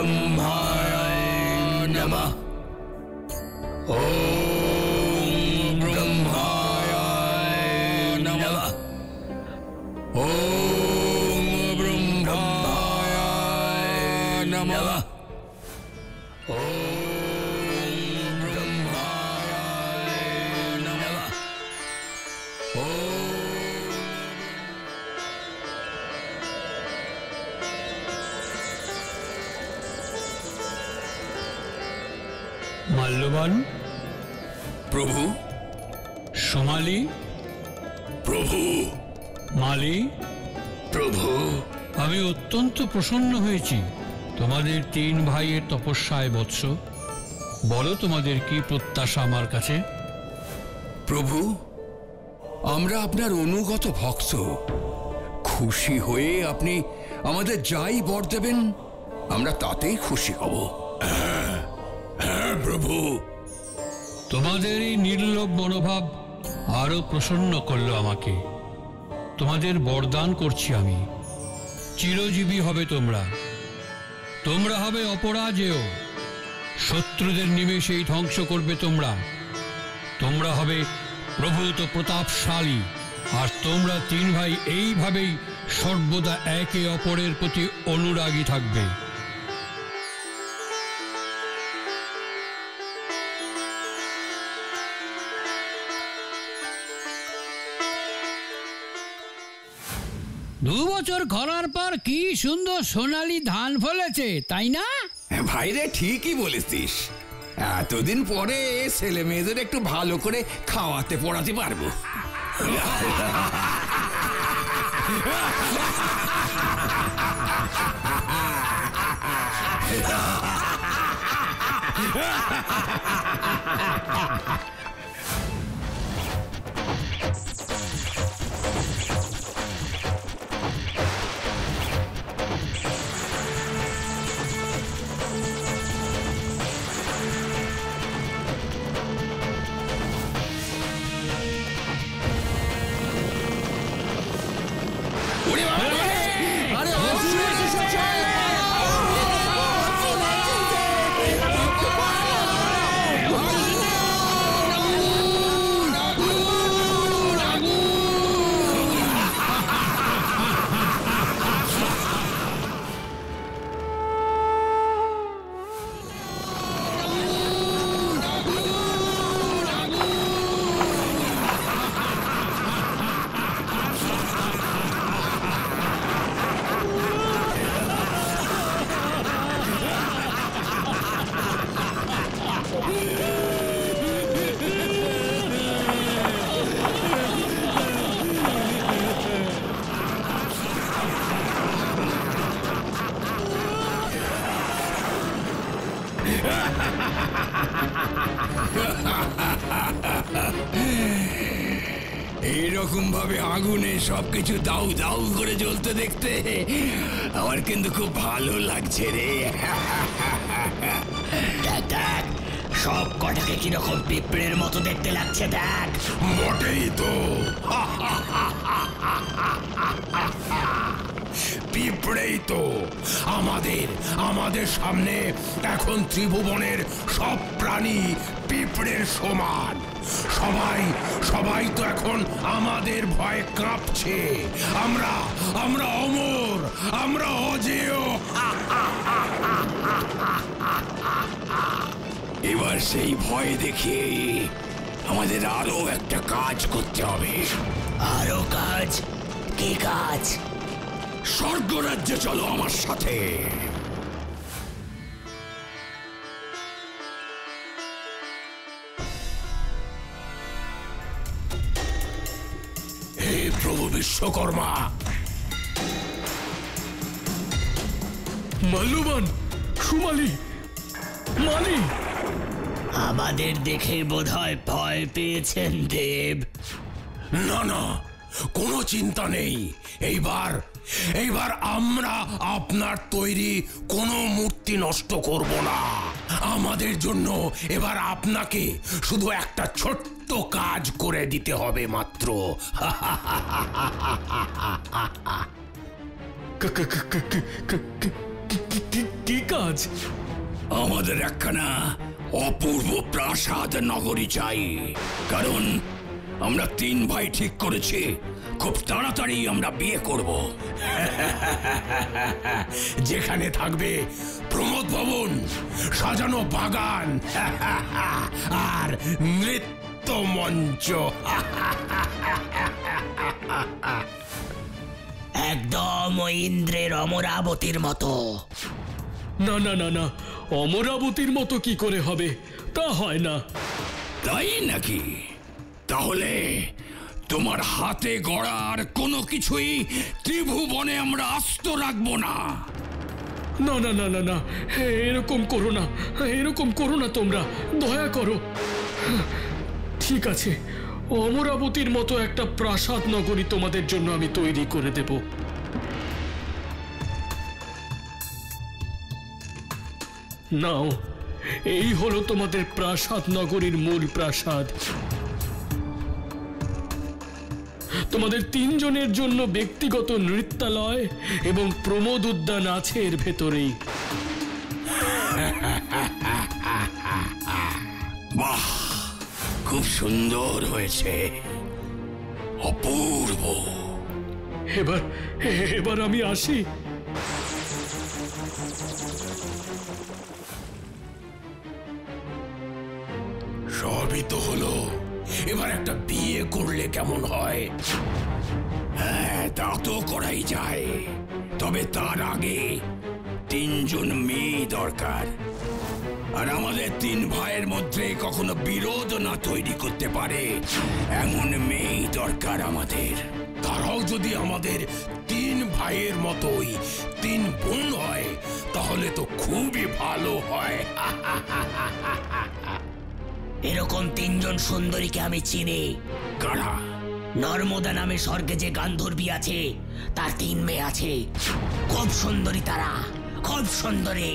ব্রহ্মায় নমঃ। ওম ব্রহ্মায় নমঃ। ওম ব্রহ্মায় নমঃ। ওম ব্রহ্মায় নমঃ। মাল্যবান প্রভু। সোমালি প্রভু। মালি প্রভু। আমি অত্যন্ত প্রসন্ন হয়েছি তোমাদের 3 ভাইয়ের তপস্যায় বৎস। বলো তোমাদের কি প্রত্যাশা আমার কাছে? প্রভু, আমরা আপনার অনুগত ভক্ত। খুশি হয়ে আপনি আমাদের যাই বর দেবেন আমরা তাতেই খুশি হব। হ্যাঁ প্রভু। তোমাদের এই নির্লোভ মনোভাব আরো প্রসন্ন করলো আমাকে। তোমাদের বরদান করছি আমি, চিরজীবী হবে তোমরা। তোমরা হবে অপরাজেয়, শত্রুদের নিমেষেই ধ্বংস করবে তোমরা। তোমরা হবে প্রভূত প্রতাপশালী, আর তোমরা 3 ভাই এইভাবেই সর্বদা একে অপরের প্রতি অনুরাগী থাকবে। দু বছর খরার পর কি সুন্দর সোনালী ধান ফলেছে, তাই না? ভাইরে ঠিকই বলেছিস। এতদিন পরে ছেলে মেয়েদের একটু ভালো করে খাওয়াতে পড়াতে পারবো। এইরকম ভাবে আগুনে সবকিছু দাউ দাউ করে জ্বলতে দেখতে আমার কিন্তু খুব ভালো লাগছে রে। দেখ দেখ, সব কটাকে কিরকম পিঁপড়ের মতো দেখতে লাগছে দেখ। বটেই তো, পিঁপড়েই তো। আমাদের সামনে এখন ত্রিভুবনের সব প্রাণী পিঁপড়ের সমান। সবাই তো এখন আমাদের ভয়ে কাঁপছে। আমরা অমর, আমরা অজেয়। এবার সেই ভয় দেখে আমাদের আরো একটা কাজ করতে হবে। আরো কাজ? কি কাজ? স্বর্গরাজ্যে চলো আমার সাথে। হে প্রভু বিশ্বকর্মা। মাল্যবান, সুমালি, মালি, আমাদের দেখে বোধহয় ভয় পেয়েছেন দেব। না, কোনো চিন্তা নেই। এইবার আমরা আপনার তৈরি কোনো মূর্তি নষ্ট করব না। আমাদের জন্য এবার আপনাকে শুধু একটা ছোট্ট কাজ করে দিতে হবে মাত্র। কি কাজ? আমাদের একখানা অপূর্ব প্রাসাদ নগরী চাই, কারণ আমরা 3 ভাই ঠিক করেছি খুব তাড়াতাড়ি আমরা বিয়ে করব। যেখানে থাকবে প্রমোদ ভবন, সাজানো বাগান আর নৃত্য মঞ্চ। একদম ওই ইন্দ্রের অমরাবতীর মতো। না না না না, অমরাবতীর মতো কি করে হবে? তা হয় না। তাই নাকি? তাহলে তোমার হাতে গড়ার কোনো কিছুই ত্রিভুবনে আমরা আস্ত রাখবো না। না না না না না, এরকম করো না, এরকম করো না, তোমরা দয়া করো। ঠিক আছে, অমরাবতীর মতো একটা প্রাসাদ নগরী তোমাদের জন্য আমি তৈরি করে দেব। নাও, এই হলো তোমাদের প্রাসাদ নগরীর মূল প্রাসাদ। তোমাদের 3 জনের জন্য ব্যক্তিগত নৃত্যালয় এবং প্রমোদ উদ্যান আছে এর ভেতরেই। বাহ, খুব সুন্দর হয়েছে, অপূর্ব। এবার আমি আসি। সবই তো হলো, এবার একটা বিয়ে করলে কেমন হয়? হ্যাঁ, তা তো করাই যায়, তবে তার আগে 3 জন মেয়ে দরকার। আর আমাদের 3 ভাইয়ের মধ্যে কখনো বিরোধ না তৈরি করতে পারে এমন মেয়ে দরকার আমাদের। তারাও যদি আমাদের 3 ভাইয়ের মতোই 3 বোন হয় তাহলে তো খুবই ভালো হয়। এরকম 3 জন সুন্দরীকে আমি চিনি। কারা? নর্মদা নামে স্বর্গে যে গান্ধর্বী আছে, তার 3 মেয়ে আছে। খুব সুন্দরী তারা, খুব সুন্দরী।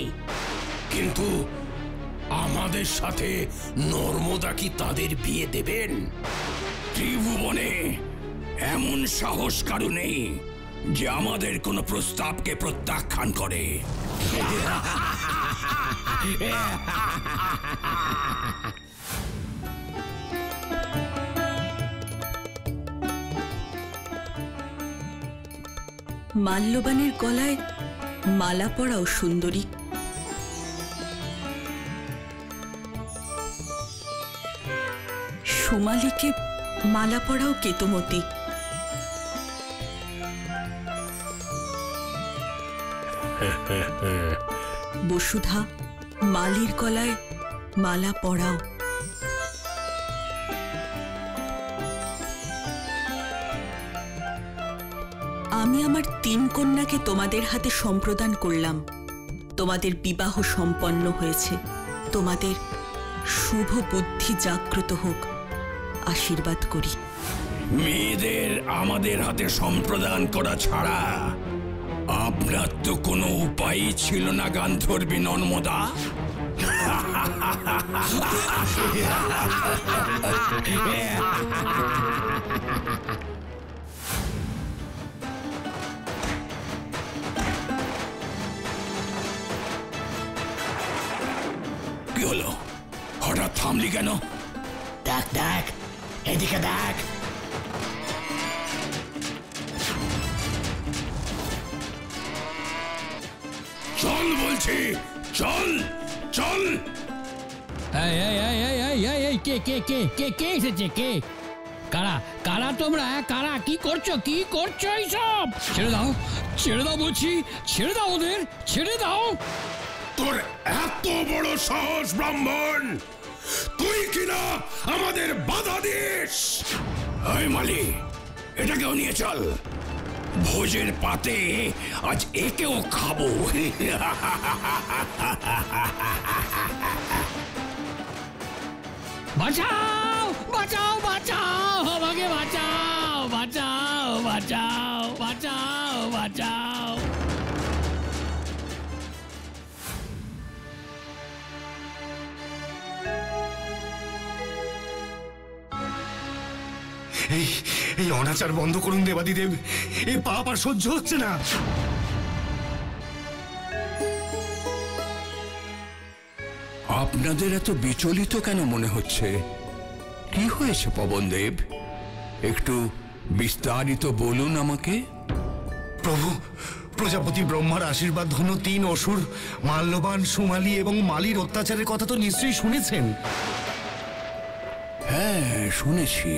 কিন্তু আমাদের সাথে নর্মদা কি তাদের বিয়ে দেবেন? ত্রিভুবনে এমন সাহস কারো নেই যে আমাদের কোনো প্রস্তাবকে প্রত্যাখ্যান করে। মাল্যবানের গলায় মালা পরাও সুন্দরী। সুমালীকে মালা পরাও কেতুমতি। বসুধা, মালির গলায় মালা পরাও। আমি আমার 3 কন্যাকে তোমাদের হাতে সম্প্রদান করলাম। তোমাদের বিবাহ সম্পন্ন হয়েছে। তোমাদের শুভ বুদ্ধি জাগ্রত হোক, আশীর্বাদ করি। মেয়েদের আমাদের হাতে সম্প্রদান করা ছাড়া আপনার তো কোনো উপায়ই ছিল না গান্ধর্বী নর্মদা। কি হলো? হঠাৎ থামলি কেন? দেখ দেখ, এদিকে দেখ। চল বলছি, চল চল। এই এই এই এই এই এই এই কে কে কে কে কে এসেছে? কে? কারা কারা তোমরা? কারা? কি করছো? কি করছো এইসব? ছেড়ে দাও, ছেড়ে দাও বলছি, ছেড়ে দাও ওদের, ছেড়ে দাও। তোর এত বড় সাহস ব্রাহ্মণ, তুই কিনা আমাদের বাধা দিস? এই মালি, এটাকেও নিয়ে চল। ভোজের পাতে আজ একেও খাবো। বাঁচাও বাঁচাও বাঁচাও, আমাকে বাঁচাও, বাঁচাও বাঁচাও বাঁচাও বাঁচাও। এই অনাচার বন্ধ করুন দেবাদিদেব, এই পাপ আর সহ্য হচ্ছে না। আপনাদের এত বিচলিত কেন মনে হচ্ছে? কি হয়েছে পবনদেব? একটু বিস্তারিত বলুন আমাকে। প্রভু, প্রজাপতি ব্রহ্মার আশীর্বাদ ধন্য 3 অসুর মাল্যবান, সুমালী এবং মালির অত্যাচারের কথা তো নিশ্চয়ই শুনেছেন। হ্যাঁ, শুনেছি।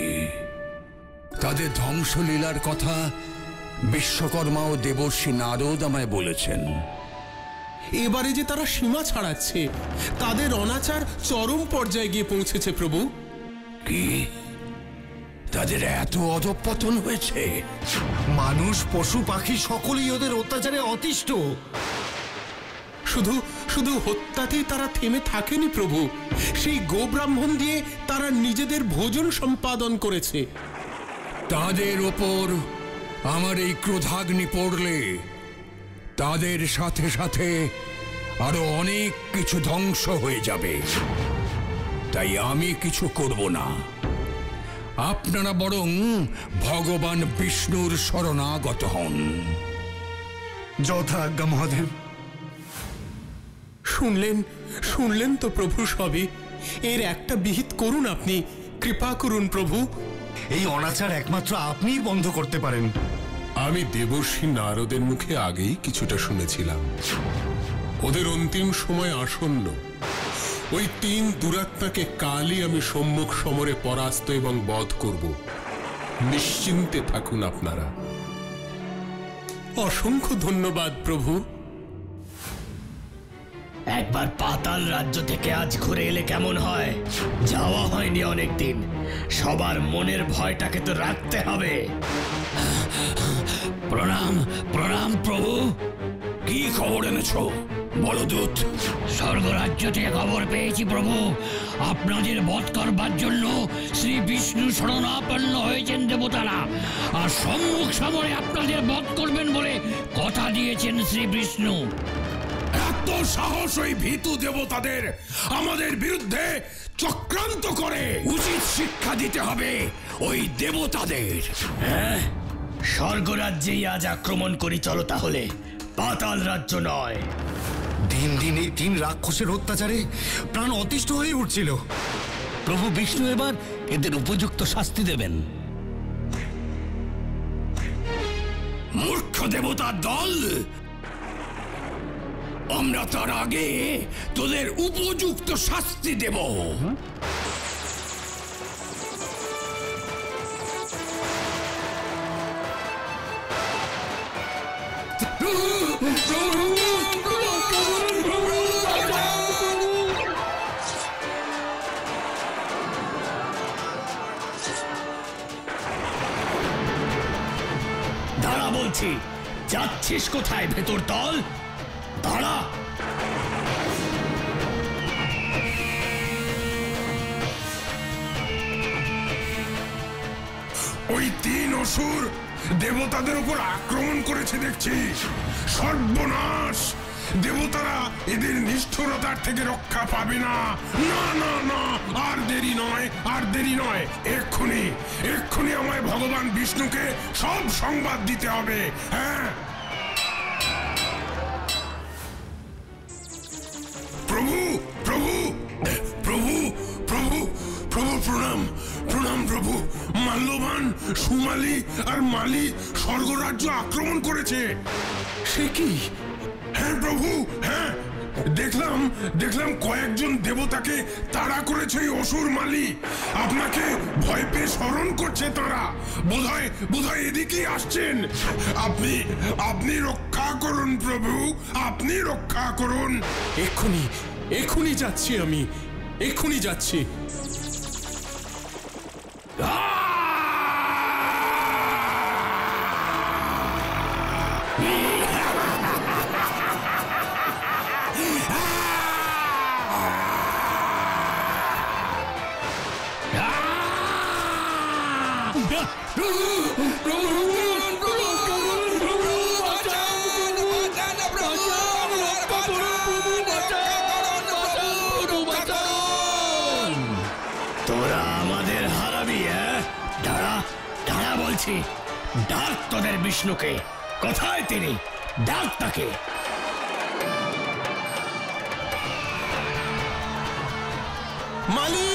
তাদের ধ্বংসলীলার কথা বিশ্বকর্মা ও দেবর্ষি নারদ আমায় বলেছেন। এবারে যে তারা সীমা ছাড়াচ্ছে, তাদের অনাচার চরম পর্যায়ে গিয়ে পৌঁছেছে প্রভু। কি? তাদের এত অধঃপতন হয়েছে? মানুষ, পশু পাখি সকলেই ওদের অত্যাচারে অতিষ্ঠ। শুধু শুধু হত্যাতেই তারা থেমে থাকেনি প্রভু, সেই গোব্রাহ্মণ দিয়ে তারা নিজেদের ভোজন সম্পাদন করেছে। তাদের ওপর আমার এই ক্রোধাগ্নি পড়লে তাদের সাথে সাথে আরো অনেক কিছু ধ্বংস হয়ে যাবে। তাই আমি কিছু করব না। আপনারা বরং ভগবান বিষ্ণুর শরণাগত হন। যথা আজ্ঞা মহাদেব। শুনলেন তো প্রভু সবই। এর একটা বিহিত করুন, আপনি কৃপা করুন প্রভু। এই অনাচার একমাত্র আপনিই বন্ধ করতে পারেন। আমি দেবর্ষি নারদের মুখে আগেই কিছুটা শুনেছিলাম। ওদের অন্তিম সময় আসন্ন। ওই 3 দুরাত্মাকে কালই আমি সম্মুখ সমরে পরাস্ত এবং বধ করব। নিশ্চিন্তে থাকুন আপনারা। অসংখ্য ধন্যবাদ প্রভু। একবার পাতাল রাজ্য থেকে আজ ঘুরে এলে কেমন হয়? যাওয়া হয়নি অনেকদিন। সবার মনের ভয়টাকে তো রাখতে হবে। প্রণাম প্রণাম প্রভু। কি খবর এনেছো বলদূত? স্বর্গরাজ্য থেকে খবর পেয়েছি প্রভু, আপনাদের বধ করবার জন্য শ্রী বিষ্ণু শরণাপন্ন হয়েছেন দেবতারা, আর সম্মুখ সমরে আপনাদের বধ করবেন বলে কথা দিয়েছেন শ্রী বিষ্ণু। এত সাহস ওই ভীতু দেবতাদের আমাদের বিরুদ্ধে চক্রান্ত করে! উচিত শিক্ষা দিতে হবে ওই দেবতাদের। হ্যাঁ, স্বর্গরাজ্যেই আজ আক্রমণ করি চলো তাহলে, পাতাল রাজ্য নয়। দিন দিন এই 3 রাক্ষসের অত্যাচারে প্রাণ অতিষ্ঠ হয়ে উঠছিল। প্রভু বিষ্ণু এবার এদের উপযুক্ত শাস্তি দেবেন। মূর্খ দেবতার দল! আমরা তার আগে তোদের উপযুক্ত শাস্তি দেব। দাঁড়া বলছি, যাচ্ছিস কোথায় ভেতর দল? দাঁড়া! ওই 3 অসুর দেবতাদের উপর আক্রমণ করেছে দেখছি। সর্বনাশ! দেবতারা এদের নিষ্ঠুরতার থেকে রক্ষা পাবে না। না না না, আর দেরি নয়, আর দেরি নয়। এক্ষুনি আমায় ভগবান বিষ্ণুকে সব সংবাদ দিতে হবে। হ্যাঁ প্রভু, প্রভু, প্রভু, প্রভু, প্রভু, প্রণাম প্রণাম প্রভু। মাল্যবান, সুমালী আর মালি স্বর্গরাজ্য আক্রমণ করেছে। সে কি? হ্যাঁ প্রভু, হ্যাঁ, দেখলাম কয়েকজন দেবতাকে তাড়া করেছে ওই অসুর মালি। আপনাকে ভয় পেয়ে স্মরণ করছে তারা। বোধহয় এদিকেই আসছেন। আপনি রক্ষা করুন প্রভু, আপনি রক্ষা করুন। এক্ষুনি যাচ্ছি আমি, এক্ষুনি যাচ্ছি। তোরা আমাদের হারাবি? দাঁড়া দাঁড়া বলছি, ডাক তোদের বিষ্ণুকে। কোথায় তিনি? ডাক তাকে। মালি,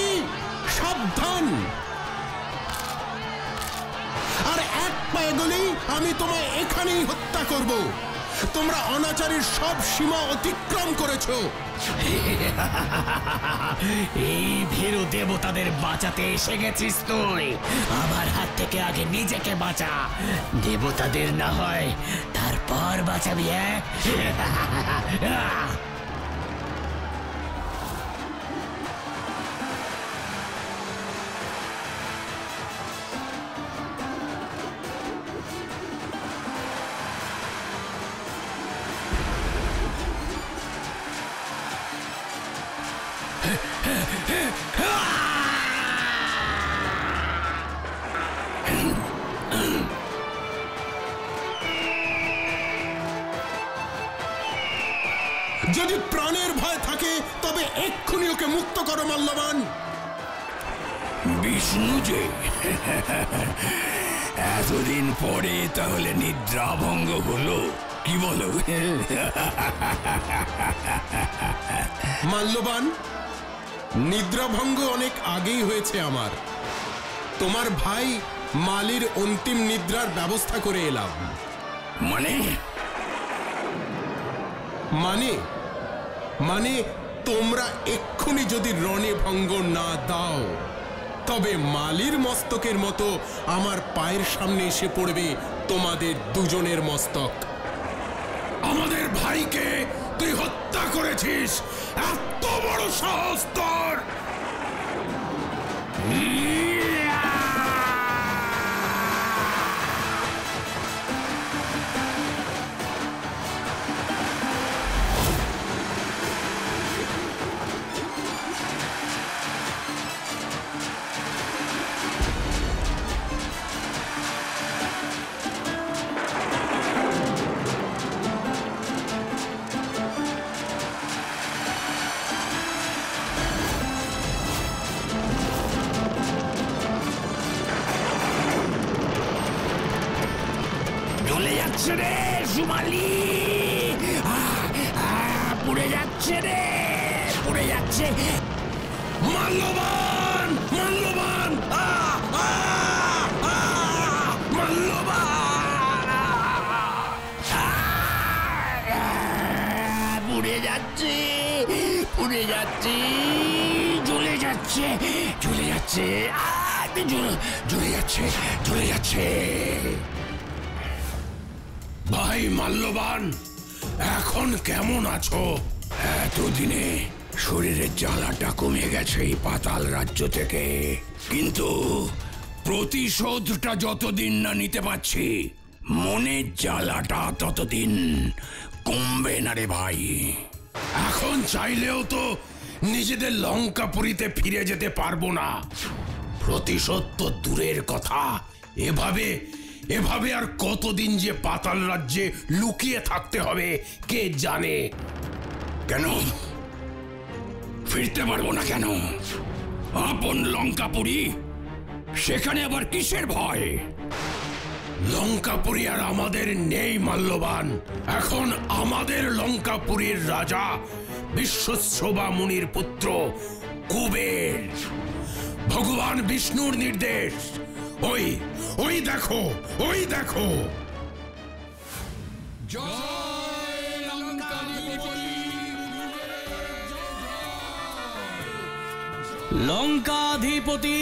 সাবধান। আর এক পায়ে গেলেই আমি তোমায় এখানেই হত্যা করব। তোমরা অনাচারের সব সীমা অতিক্রম করেছো। এই ভীরু দেবতাদের বাঁচাতে এসে গেছিস তুই। আমার হাত থেকে আগে নিজেকে বাঁচা, দেবতাদের না হয় তারপর বাঁচাবি। যদি প্রাণের ভয় থাকে তবে এক্ষুনি ওকে মুক্ত করো মাল্যবান। বিষ্ণু যে এতদিন পরে তাহলে নিদ্রাভঙ্গ হলো, কি বলো? মাল্যবান, নিদ্রাভঙ্গ অনেক আগেই হয়েছে আমার। তোমার ভাই মালির অন্তিম নিদ্রার ব্যবস্থা করে এলাম। মানে মানে মানে তোমরা এক্ষুনি যদি রণে ভঙ্গ না দাও তবে মালির মস্তকের মতো আমার পায়ের সামনে এসে পড়বে তোমাদের দুজনের মস্তক। আমাদের ভাইকে তুই হত্যা করেছিস, এত বড় সাহস তোর! রে সুমালি, পুড়ে যাচ্ছে রে, পুড়ে যাচ্ছে। মাল্যবান, মাল্যবান, মাল্যবান, পুড়ে যাচ্ছে, পুড়ে যাচ্ছে, জ্বলে যাচ্ছে, জ্বলে যাচ্ছে, জ্বলে যাচ্ছে, জ্বলে যাচ্ছে। ভাই মাল্যবান, এখন কেমন আছো? এতদিনে শরীরের জ্বালাটা কমে গেছে এই পাতাল রাজ্য থেকে, কিন্তু প্রতিশোধটা যতদিন না নিতে পারছি মনের জ্বালাটা ততদিন কমবে না রে ভাই। এখন চাইলেও তো নিজেদের লঙ্কাপুরীতে ফিরে যেতে পারবো না। প্রতিশোধ তো দূরের কথা, এভাবে আর কতদিন যে পাতাল রাজ্যে লুকিয়ে থাকতে হবে কে জানে। কেন ফিরতে পারবো না? কেন? আপন লঙ্কাপুরী, সেখানে আবার কিসের ভয়? লঙ্কাপুরী আর আমাদের নেই মাল্যবান। এখন আমাদের লঙ্কাপুরীর রাজা বিশ্বশ্রবা মুনির পুত্র কুবের। ভগবান বিষ্ণুর নির্দেশ, ওই দেখো, ওই দেখো। লঙ্কাধিপতি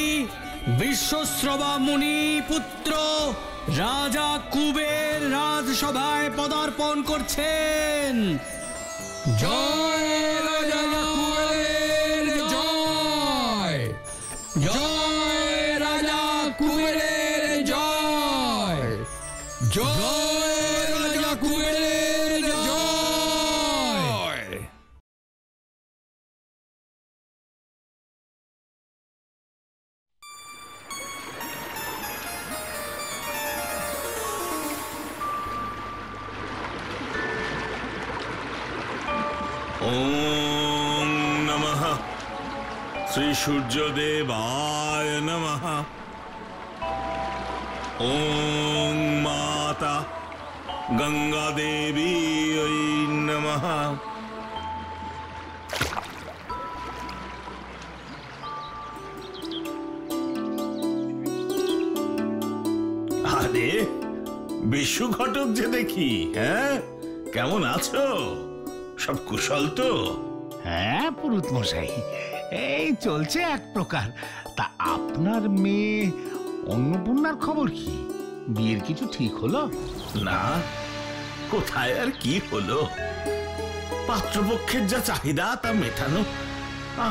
বিশ্বশ্রবা মুনি পুত্র রাজা কুবের রাজসভায় পদার্পণ করছেন। জয় রাজা কুবের, জয় জয় রাজা কুবের, জয় জয় রাজা কুবের, জয়। ওম নমঃ শ্রী সূর্যদেবায় নমঃ। ওম মাতা গঙ্গা দেবী নমঃ। বিশু ঘটক যে দেখি। হ্যাঁ, কেমন আছো? সব কুশল তো? হ্যাঁ পুরুত মশাই, এই চলছে এক প্রকার। তা আপনার মেয়ে অন্নপূর্ণার খবর কি? বিয়ের কিছু ঠিক হলো? না, কোথায় আর কি হলো? পাত্রপক্ষের যা চাহিদা তা মেটানো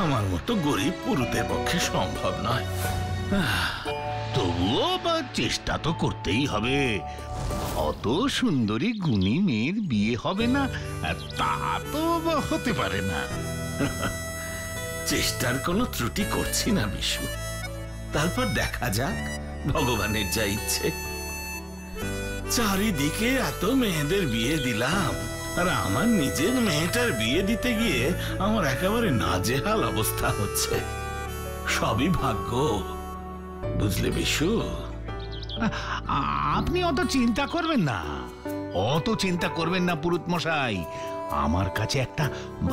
আমার মতো গরিব পুরুতের পক্ষে সম্ভব নয়। তবুও চেষ্টা তো করতেই হবে। অত সুন্দরী গুণী মেয়ের বিয়ে হবে না তা তো হতে পারে না। চেষ্টার কোনো ত্রুটি করছি না বিশু। তারপর দেখা যাক ভগবানের যা ইচ্ছে। চারিদিকে এত মেয়েদের বিয়ে দিলাম, আর আমার নিজের মেয়েটার বিয়ে দিতে গিয়ে আমার একেবারে নাজেহাল অবস্থা হচ্ছে। সবই ভাগ্য, বুঝলে বিশু? আপনি অত চিন্তা করবেন না, অত চিন্তা করবেন না পুরুত মশাই। আমার কাছে একটা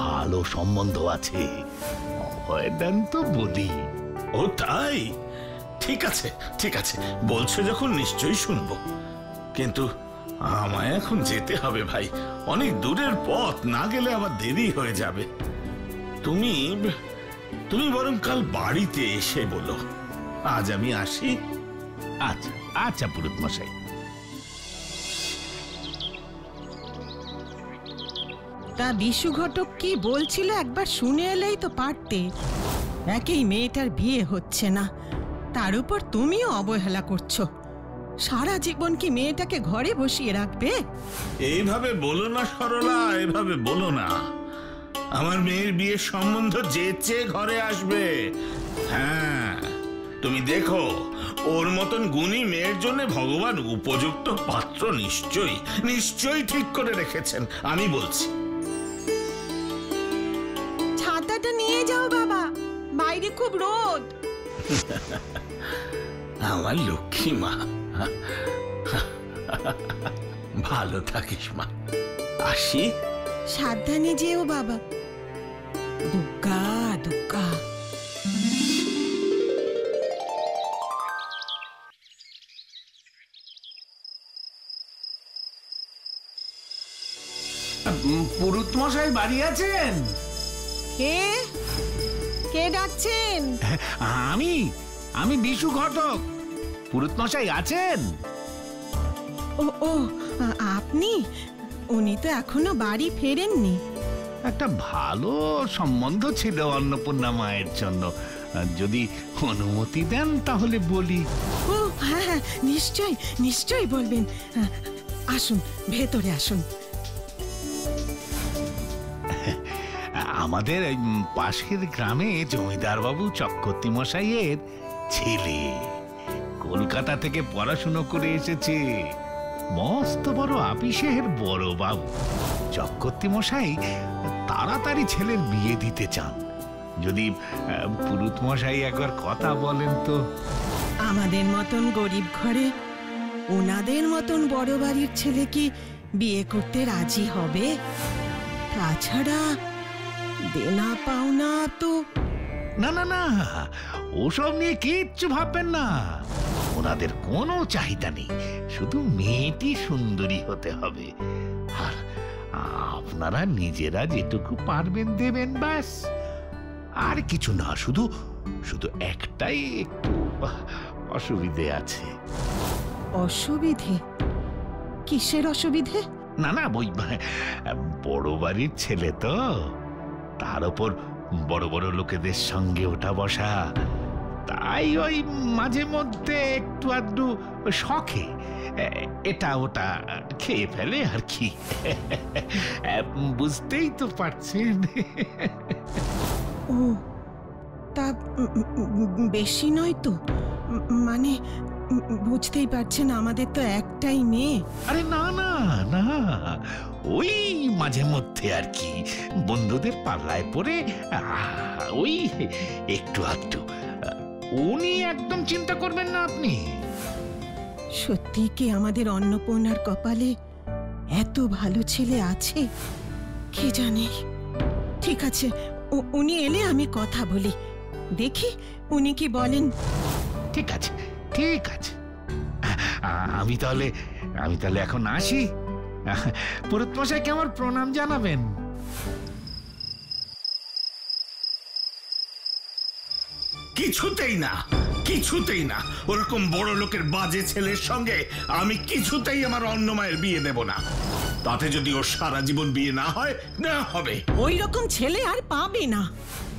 ভালো সম্বন্ধ আছে, দেন তো বলি। ও তাই? ঠিক আছে, ঠিক আছে, বলছো যখন নিশ্চয়ই শুনবো। কিন্তু আমায় এখন যেতে হবে ভাই, অনেক দূরের পথ, না গেলে আবার দেরি হয়ে যাবে। তুমি তুমি বরং কাল বাড়িতে এসে বলো। আজ আমি আসি। আচ্ছা আচ্ছা পুরুত মশাই। তা বিশু ঘটক কি বলছিল একবার শুনে এলেই তো পারতে। একেই মেয়েটার বিয়ে হচ্ছে না, তার উপর তুমিও অবহেলা করছো। সারা জীবন কি মেয়েটাকে ঘরে বসিয়ে রাখবে? এইভাবে বলো না সরলা, এইভাবে বলো না। আমার মেয়ের বিয়ের সম্বন্ধ যেচে ঘরে আসবে। হ্যাঁ, তুমি দেখো, ওর মতন গুণী মেয়ের জন্য ভগবান উপযুক্ত পাত্র নিশ্চয়ই নিশ্চয়ই ঠিক করে রেখেছেন, আমি বলছি। ছাতাটা নিয়ে যাও বাবা, বাইরে খুব রোদ। আমার লক্ষ্মী মা, ভালো থাকিস মা। আসি। সাবধানে যেও বাবা। দুগ্গা দুগ্গা। পুরুত মশাই বাড়ি আছেন? কে কে ডাকছেন? আমি আমি বিশু ঘটক। পুরুত মশাই আছেন? ও ও, আপনি? উনি তো এখনো বাড়ি ফেরেননি। একটা ভালো সম্বন্ধ ছিল অন্নপূর্ণা মায়ের জন্য, যদি অনুমতি দেন তাহলে বলি। ও হ্যাঁ হ্যাঁ, নিশ্চয়ই নিশ্চয়ই বলবেন। আসুন, ভেতরে আসুন। আমাদের পাশের গ্রামে জমিদার বাবু চক্রবর্তী মশাইয়ের ছেলে কলকাতা থেকে পড়াশুনো করে এসেছে। মস্ত বড় আপিসের বড় বাবু। চক্রবর্তী মশাই তাড়াতাড়ি ছেলের বিয়ে দিতে চান। যদি পুরুত মশাই একবার কথা বলেন তো। আমাদের মতন গরিব ঘরে ওনাদের মতন বড় বাড়ির ছেলে কি বিয়ে করতে রাজি হবে? তাছাড়া দেনা পাওনা তো। না না না, ওসব নিয়ে কিচ্ছু ভাববেন না। ওনাদের কোনো চাহিদা নেই, শুধু মেয়েটি সুন্দরী হতে হবে। আর আপনারা নিজেরা যেটুকু পারবেন দেবেন, ব্যাস। আর কিছু না, শুধু শুধু একটাই একটু অসুবিধে আছে। অসুবিধে? কিসের অসুবিধে? না না, ওই বড় বাড়ির ছেলে তো, তার উপর বড় বড় লোকেদের সঙ্গে ওঠা বসা, তাই ওই মাঝে মধ্যে একটু আধটু শখে এটা ওটা খেয়ে ফেলে আর কি। বুঝতেই তো পারছেন। ও, তা বেশি নয় তো? মানে বুঝতেই পারছেন, আমাদের তো একটাই মেয়ে। আরে না না না, ওই মাঝে মধ্যে আর কি বন্ধুদের পাল্লায় পড়ে ওই একটু আধটু। উনি একদম চিন্তা করবেন না আপনি। সত্যি কি আমাদের অন্নপূর্ণার কপালে এত ভালো ছেলে আছে? কে জানে। ঠিক আছে, উনি এলে আমি কথা বলি, দেখি উনি কি বলেন। ঠিক আছে ঠিক আছে, আমি তাহলে আমি তাহলে এখন আসি। পুরোহিত মশাইকে আমার প্রণাম জানাবেন। কিছুতেই না, কিছুতেই না। ওরকম বড় লোকের বাজে ছেলের সঙ্গে আমি কিছুতেই আমার অন্নমায়ের বিয়ে দেব না। তাতে যদি ওর সারা জীবন বিয়ে না হয়, না হবে। ওই রকম ছেলে আর পাবে না,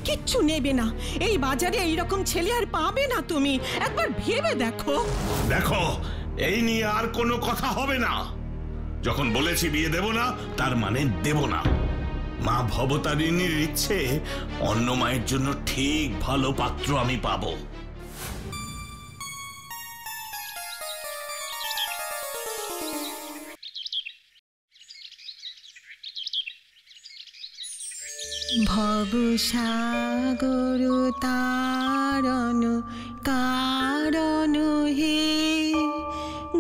কিচ্ছু নেবে না। এই বাজারে এই রকম ছেলে আর পাবে না। তুমি একবার ভেবে দেখো। দেখো, এই নিয়ে আর কোনো কথা হবে না। যখন বলেছি বিয়ে দেব না, তার মানে দেব না। মা ভবতারিণীর ইচ্ছে অন্নমায়ের জন্য ঠিক ভালো পাত্র আমি পাবো। ভবসাগর তারণ কারণ হে,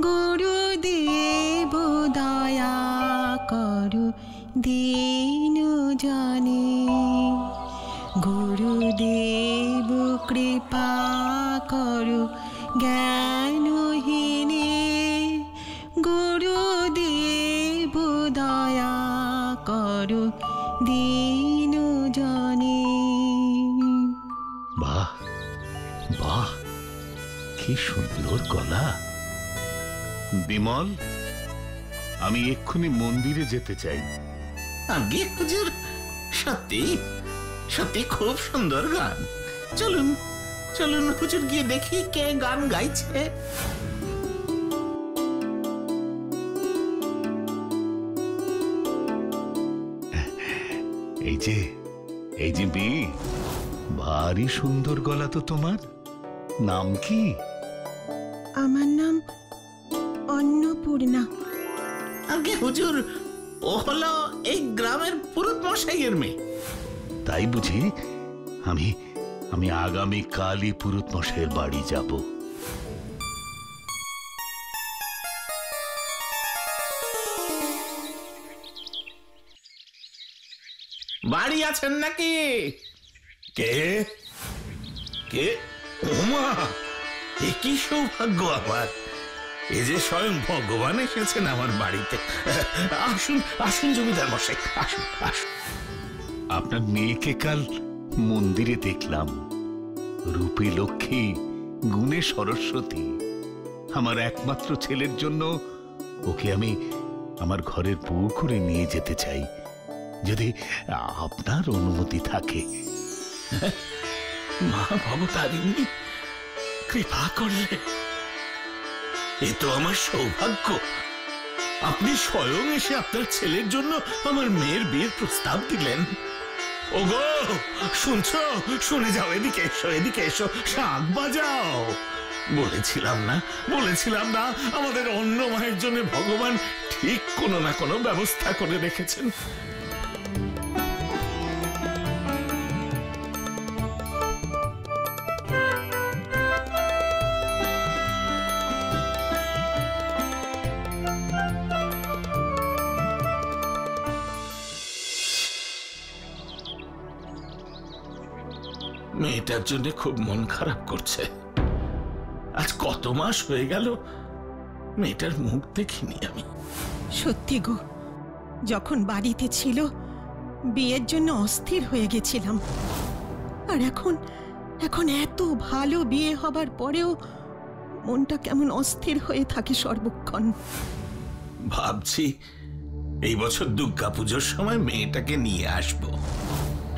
গুরুদেব দয়া করু দীন জনে। গুরুদেব কৃপা করু জ্ঞানহীনে, গুরুদেব দয়া করু দীন জনে। বাহ বাহ, কি সুন্দর গলা। বিমল, আমি এক্ষুনি মন্দিরে যেতে চাই। আগে হুজুর, সত্যি সত্যি খুব সুন্দর গান। চলুন চলুন হুজুর, গিয়ে দেখি কে গান গাইছে। এই যে মেয়ে, ভারী সুন্দর গলা তো তোমার। নাম কি? আমার নাম অন্নপূর্ণা। আগে হুজুর, ও হলো এই গ্রামের পুরুত মশাইয়ের মেয়ে। তাই বুঝি? আমি আগামী কালই পুরুত মশাইয়ের বাড়ি যাব। বাড়ি আছেন নাকি? কে কে? ওমা, এ কি সৌভাগ্য আমার! এ যে স্বয়ং ভগবান এসেছেন আমার বাড়িতে। আসুন আসুন জমিদার মশাই, আসুন আসুন। আপনার মেয়েকে কাল মন্দিরে দেখলাম। রূপে লক্ষ্মী, গুণে সরস্বতী। আমার একমাত্র ছেলের জন্য ওকে আমি আমার ঘরের বউ করে নিয়ে যেতে চাই, যদি আপনার অনুমতি থাকে। মা ভবতারিণী কৃপা করলে, এ তো আমার সৌভাগ্য। আপনি স্বয়ং এসে আপনার ছেলের জন্য আমার মেয়ের বিয়ের প্রস্তাব দিলেন। ওগো, শুনছো? শুনে যাও, এদিকে এসো, এদিকে এসো, শাঁখ বাজাও। বলেছিলাম না আমাদের অন্য মায়ের জন্য ভগবান ঠিক কোনো না কোনো ব্যবস্থা করে রেখেছেন। মেয়েটার জন্য খুব মন খারাপ করছে। আজ কত মাস হয়ে গেল মেয়েটার মুখ দেখিনি আমি। সত্যি গো, যখন বাড়িতে ছিল বিয়ের জন্য অস্থির হয়ে গেছিলাম। আর এখন এত ভালো বিয়ে হবার পরেও মনটা কেমন অস্থির হয়ে থাকে সর্বক্ষণ। ভাবছি এই বছর দুর্গাপুজোর সময় মেয়েটাকে নিয়ে আসবো।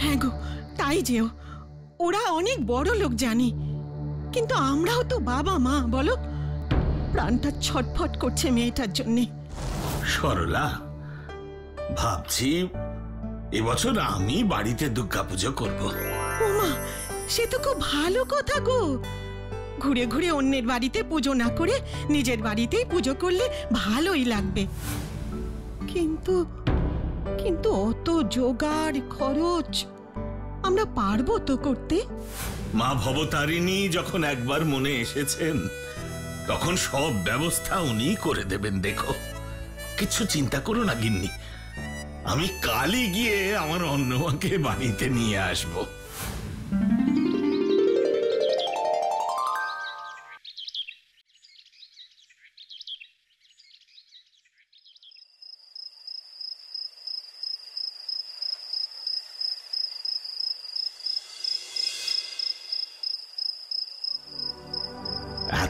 হ্যাঁ গো, তাই যেও। ওরা অনেক বড় লোক জানি, কিন্তু আমরাও তো বাবা মা, বলো। প্রাণটা ছটফট করছে মেয়েটার জন্যে। সরলা, ভাবছি এবছর আমি বাড়িতে দুর্গাপুজো করব। ওমা, সে তো খুব ভালো কথা গো। ঘুরে ঘুরে অন্যের বাড়িতে পুজো না করে নিজের বাড়িতেই পুজো করলে ভালোই লাগবে। কিন্তু কিন্তু অত জোগাড় খরচ আমরা পারবো তো করতে? মা ভবতারিণী যখন একবার মনে এসেছেন, তখন সব ব্যবস্থা উনি করে দেবেন। দেখো, কিছু চিন্তা করো না গিন্নি। আমি কালই গিয়ে আমার অন্নমাকে বাড়িতে নিয়ে আসবো।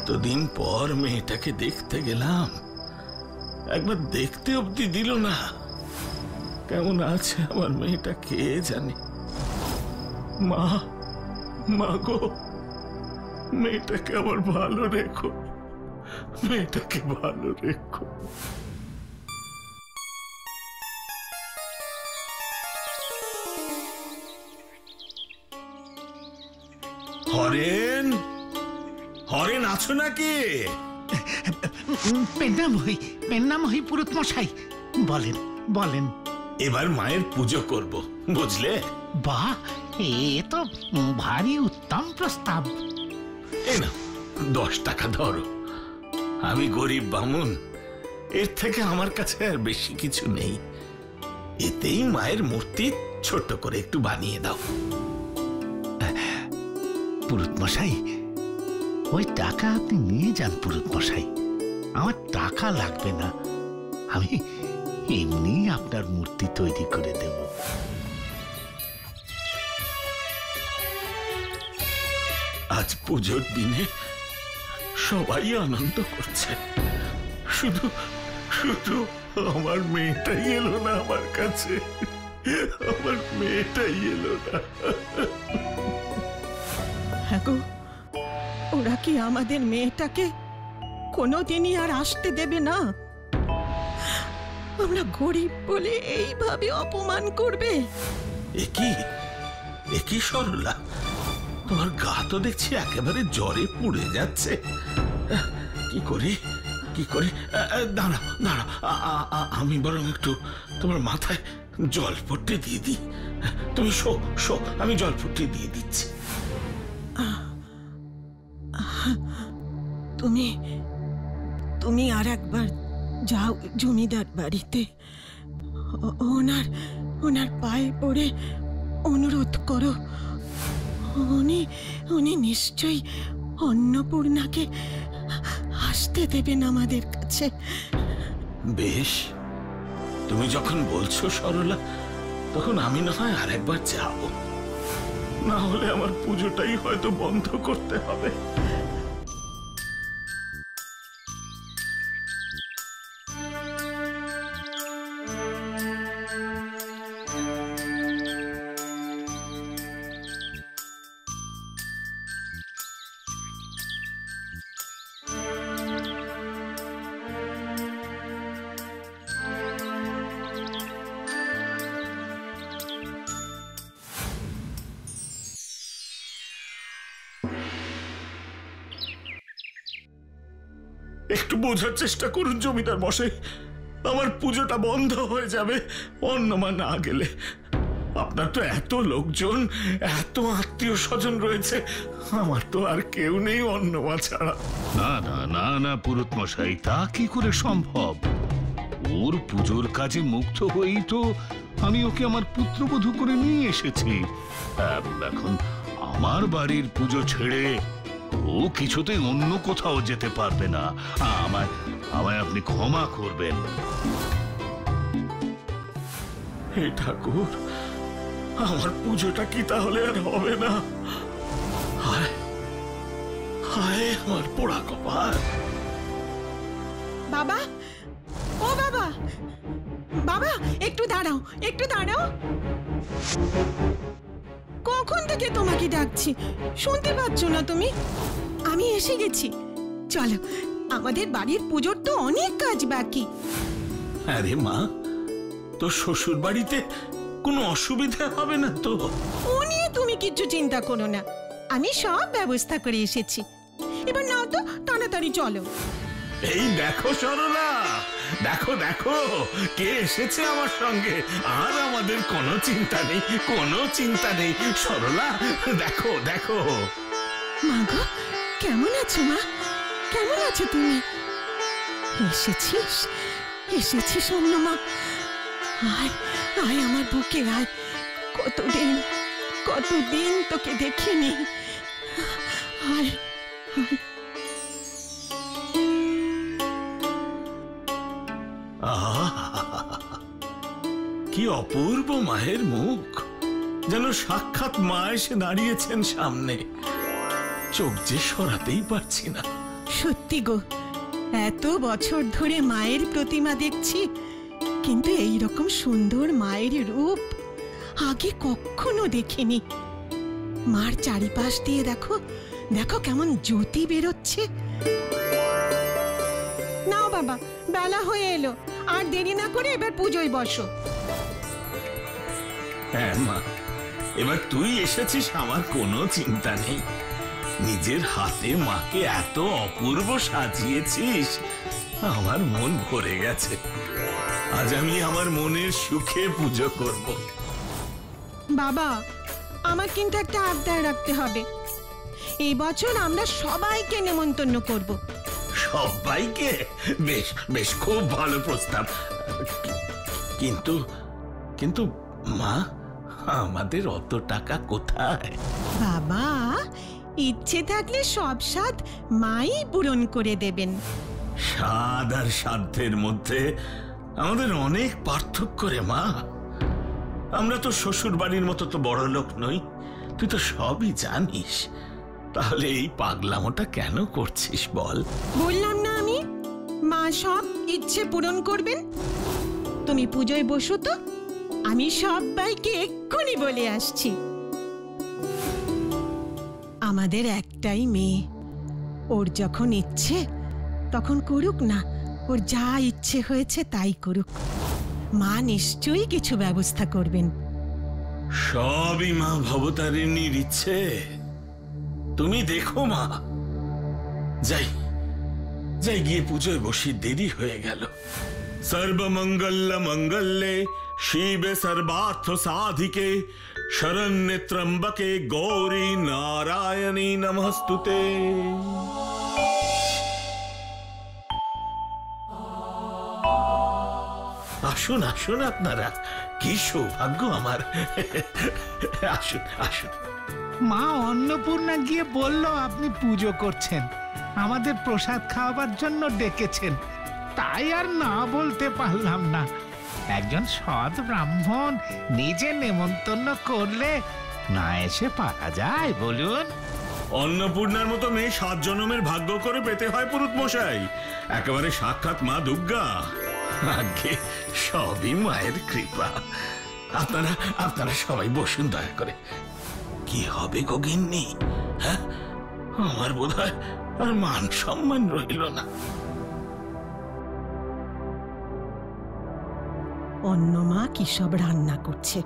এতদিন পর মেয়েটাকে দেখতে গেলাম, একবার দেখতে অবধি দিল না। কেমন আছে আমার মেয়েটা কে জানে। মা, মা গো, মেয়েটাকে আমার ভালো রেখো, মেয়েটাকে ভালো রেখো। হরেন, হরেন আছো নাকি? পেন্নামহী পুরুত মশাই, বলেন বলেন। এবার মায়ের পুজো করব, বুঝলে? বাহ, এ তো ভারী উত্তম প্রস্তাব। এই না 10 টাকা ধরো। আমি গরিব বামুন, এর থেকে আমার কাছে আর বেশি কিছু নেই। এতেই মায়ের মূর্তি ছোট করে একটু বানিয়ে দাও। পুরুত মশাই, ওই টাকা আপনি নিয়ে যান পুরুত মশাই, আমার টাকা লাগবে না। আমি এমনি আপনার মূর্তি তৈরি করে দেব। আজ পুজোর দিনে সবাই আনন্দ করছে, শুধু শুধু আমার মেয়েটাই এলো না আমার কাছে, আমার মেয়েটাই এলো না। হ্যাঁ গো, ওরা কি আমাদের মেয়েটাকে কোনোদিনই আর আসতে দেবে না? আমরা গরিব বলে এইভাবে অপমান করবে? একই সরলা, তোমার গা তো দেখছি একেবারে জ্বরে পুড়ে যাচ্ছে। কি করি কি করি? দাঁড়াও দাঁড়াও, আমি বরং একটু তোমার মাথায় জলপট্টি দিয়ে দিই। তুমি শো শো, আমি জলপট্টি দিয়ে দিচ্ছি। তুমি তুমি আর একবার যাও জমিদার বাড়িতে, ওনার পায়ে পড়ে অনুরোধ করো। উনি নিশ্চয়ই অন্নপূর্ণাকে আসতে দেবেন আমাদের কাছে। বেশ, তুমি যখন বলছো সরলা, তখন আমি না হয় আরেকবার যাব, না হলে আমার পুজোটাই হয়তো বন্ধ করতে হবে। একটু বোঝার চেষ্টা করুন জমিদার মশাই, আমার পুজোটা বন্ধ হয়ে যাবে অন্নমা না গেলে। আপনার তো এত লোকজন, এত আত্মীয় স্বজন রয়েছে, আমার তো আর কেউ নেই অন্নমা ছাড়া। না না না না পুরুত মশাই, তা কি করে সম্ভব? ওর পুজোর কাজে মুগ্ধ হয়েই তো আমি ওকে আমার পুত্রবধূ করে নিয়ে এসেছি। এখন আমার বাড়ির পুজো ছেড়ে ও কিছুতেই অন্য কোথাও যেতে পারবে না। আমায় আপনি ক্ষমা করবেন। হে ঠাকুর, আমার পুজোটা কি তাহলে আর হবে না? হায় হায়, আমার পোড়া কপাল। বাবা, ও বাবা, বাবা একটু দাঁড়াও, একটু দাঁড়াও। কখন থেকে তোমাকে ডাকছি, শুনতে পাচ্ছ না তুমি? আমি এসে গেছি, চলো, আমাদের বাড়ির পুজোর তো অনেক কাজ বাকি। আরে মা, তোর শ্বশুর বাড়িতে কোনো অসুবিধা হবে না তো? ও নিয়ে তুমি কিচ্ছু চিন্তা করো না, আমি সব ব্যবস্থা করে এসেছি। এবার নাও তো, তাড়াতাড়ি চলো। এই দেখো সরলা, দেখো দেখো কে এসেছে আমার সঙ্গে। আর আমাদের কোনো চিন্তা নেই, কোনো চিন্তা নেই। সরলা দেখো দেখো। মা গো, কেমন আছো মা? কেমন আছো তুমি? এসেছিস, এসেছিস অন্নমা? আয় আয় আমার বুকে আয়। কতদিন তোকে দেখিনি। আয় আয়। কি অপূর্ব মায়ের মুখ, যেন সাক্ষাৎ মা এসে দাঁড়িয়েছেন সামনে। চোখ যে সরাতেই পারছি না, সত্যি গো, এত বছর ধরে মায়ের প্রতিমা দেখছি, কিন্তু এই রকম সুন্দর মায়ের রূপ আগে কখনো দেখিনি। মার চারিপাশ দিয়ে দেখো দেখো কেমন জ্যোতি বেরোচ্ছে। নাও বাবা, বেলা হয়ে এলো, আর দেরি না করে এবার পুজোয় বসো। হ্যাঁ মা, এবার তুই এসেছিস, আমার কোনো চিন্তা নেই। নিজের হাতে মাকে এত অপূর্ব সাজিয়েছিস, আমার মন ভরে গেছে। আজ আমি আমার মনের সুখে পুজো করব। বাবা, আমার কিন্তু একটা আবদার রাখতে হবে। এই বছর আমরা সবাইকে নেমন্তন্ন করব। সবাইকে? বেশ বেশ, খুব ভালো প্রস্তাব। কিন্তু কিন্তু মা, আমাদের অত টাকা কোথায়? বাবা, ইচ্ছে থাকলে সব স্বাদ মাই পূরণ করে দেবেন। স্বাদ আর সাধ্যের মধ্যে আমাদের অনেক পার্থক্য রে মা। আমরা তো শ্বশুর বাড়ির মতো তো বড় লোক নই, তুই তো সবই জানিস। তাহলে এই পাগলামোটা কেন করছিস বল? বললাম না আমি, মা সব ইচ্ছে পূরণ করবেন। তুমি পুজোয় বসো তো, আমি সবাইকে এক্ষুনি বলে আসছি। আমাদের একটাই মেয়ে, ওর যখন ইচ্ছে তখন করুক না, ওর যা ইচ্ছে হয়েছে তাই করুক। মা নিশ্চয়ই কিছু ব্যবস্থা করবেন। সবই মা ভবতারিণীর ইচ্ছে। তুমি দেখো মা, যাই যাই গিয়ে পুজোয় বসি, দেরি হয়ে গেল। সর্বমঙ্গল মঙ্গলে শিবে সর্বার্থ সাধিকে শরণ্যে ত্রম্বকে গৌরী নারায়ণী নমস্তুতে। আসুন আসুন আপনারা, কি সৌভাগ্য আমার। আসুন আসুন। মা অন্নপূর্ণা গিয়ে বলল আপনি পুজো করছেন, আমাদের প্রসাদ খাওয়াবার জন্য ডেকেছেন, তাই আর না বলতে পারলাম না। একজন সৎ ব্রাহ্মণ নিজে নেমন্তন্ন করলে না এসে পারা যায় বলুন? অন্নপূর্ণার মতো মেয়ে 7 জন্মের ভাগ্য করে পেতে হয় পুরুত মশাই, একেবারে সাক্ষাৎ মা দুর্গা। আগে সবই মায়ের কৃপা। আপনারা আপনারা সবাই বসুন দয়া করে। কি হবে গো গিন্নি? হ্যাঁ, আমার বোধহয় আর মান সম্মান রইল না। অন্য মা কি সব রান্না করছে,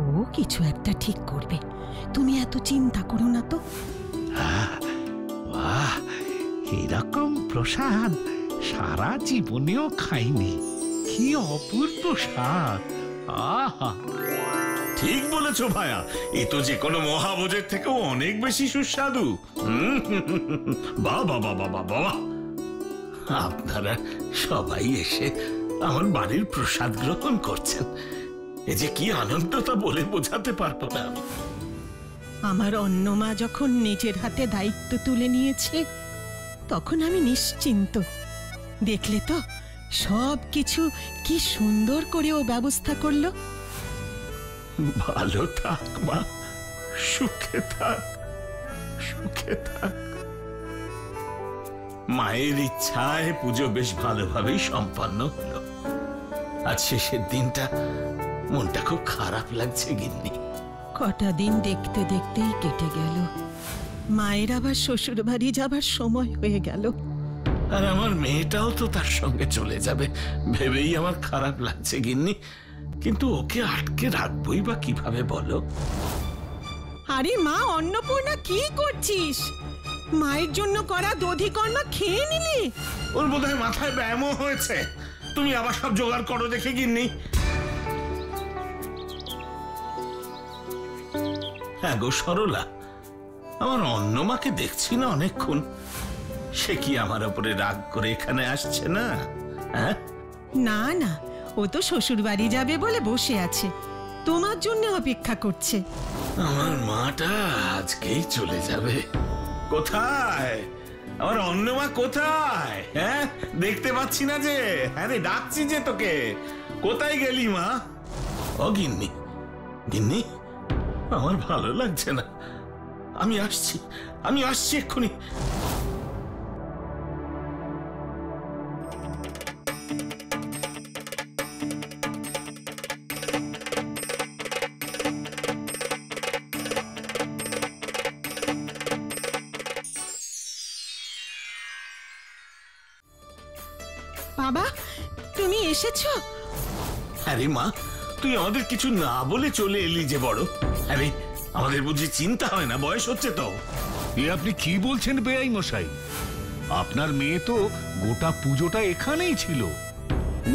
ও কিছু একটা ঠিক করবে, তুমি এত চিন্তা করো না তো। বাহ, এরকম প্রসাদ সারা জীবনেও খাইনি, কি অপূর্ব স্বাদ। আহা, ঠিক বলেছো ভায়া, এ তো যে কোনো মহাভোজের থেকেও অনেক বেশি সুস্বাদু। বাবা বাবা বাবা, আপনারা সবাই এসে আমার বাড়ির প্রসাদ গ্রহণ করছেন, এ যে কি আনন্দ তা বলে বোঝাতে পারবো না আমি। আমার অন্য মা যখন নিজের হাতে দায়িত্ব তুলে নিয়েছে, তখন আমি নিশ্চিন্ত। দেখলে তো সব কিছু কি সুন্দর করে ও ব্যবস্থা করলো। ভালো থাক মা, সুখে থাক, সুখে থাক। মায়ের ইচ্ছায় পুজো বেশ ভালোভাবেই সম্পন্ন হলো। আজ শেষের দিনটা মনটা খুব খারাপ লাগছে গিন্নি। কটা দিন দেখতে দেখতেই কেটে গেল, মায়ের আবার শ্বশুর বাড়ি যাবার সময় হয়ে গেল। আর আমার মেয়েটাও তো তার সঙ্গে চলে যাবে ভেবেই আমার খারাপ লাগছে গিন্নি। কিন্তু ওকে আটকে রাখবোই বা কিভাবে বলো? আরে মা অন্নপূর্ণা, কি করছিস? মায়ের জন্য করা দধিকর্মা খেয়ে নিলি? ওর বোধহয় মাথায় ব্যায়ামও হয়েছে। তুমি আবার সব জোগাড় করো দেখে গিন্নি। হ্যাঁ গো সরলা, আমার অন্য মাকে দেখছি না অনেকক্ষণ। সে কি আমার উপরে রাগ করে এখানে আসছে না? হ্যাঁ, না না, ও তো শ্বশুর বাড়ি যাবে বলে বসে আছে, তোমার জন্য অপেক্ষা করছে। আমার মাটা আজকেই চলে যাবে। কোথায় আমার অন্য মা? কোথায়? হ্যাঁ, দেখতে পাচ্ছি না যে। হ্যাঁ রে, ডাকছি যে তোকে। কোথায় গেলি মা? ও গিন্নি, গিন্নি, আমার ভালো লাগছে না। আমি আসছি এক্ষুনি। বাবা তুমি এসেছো? আরে মা, তুই আমাদের কিছু না বলে চলে এলি যে বড়। আরে আমাদের বুঝি চিন্তা হয় না? বয়স হচ্ছে তো। এ আপনি কি বলছেন বেআই মশাই? আপনার মেয়ে তো গোটা পুজোটা এখানেই ছিল।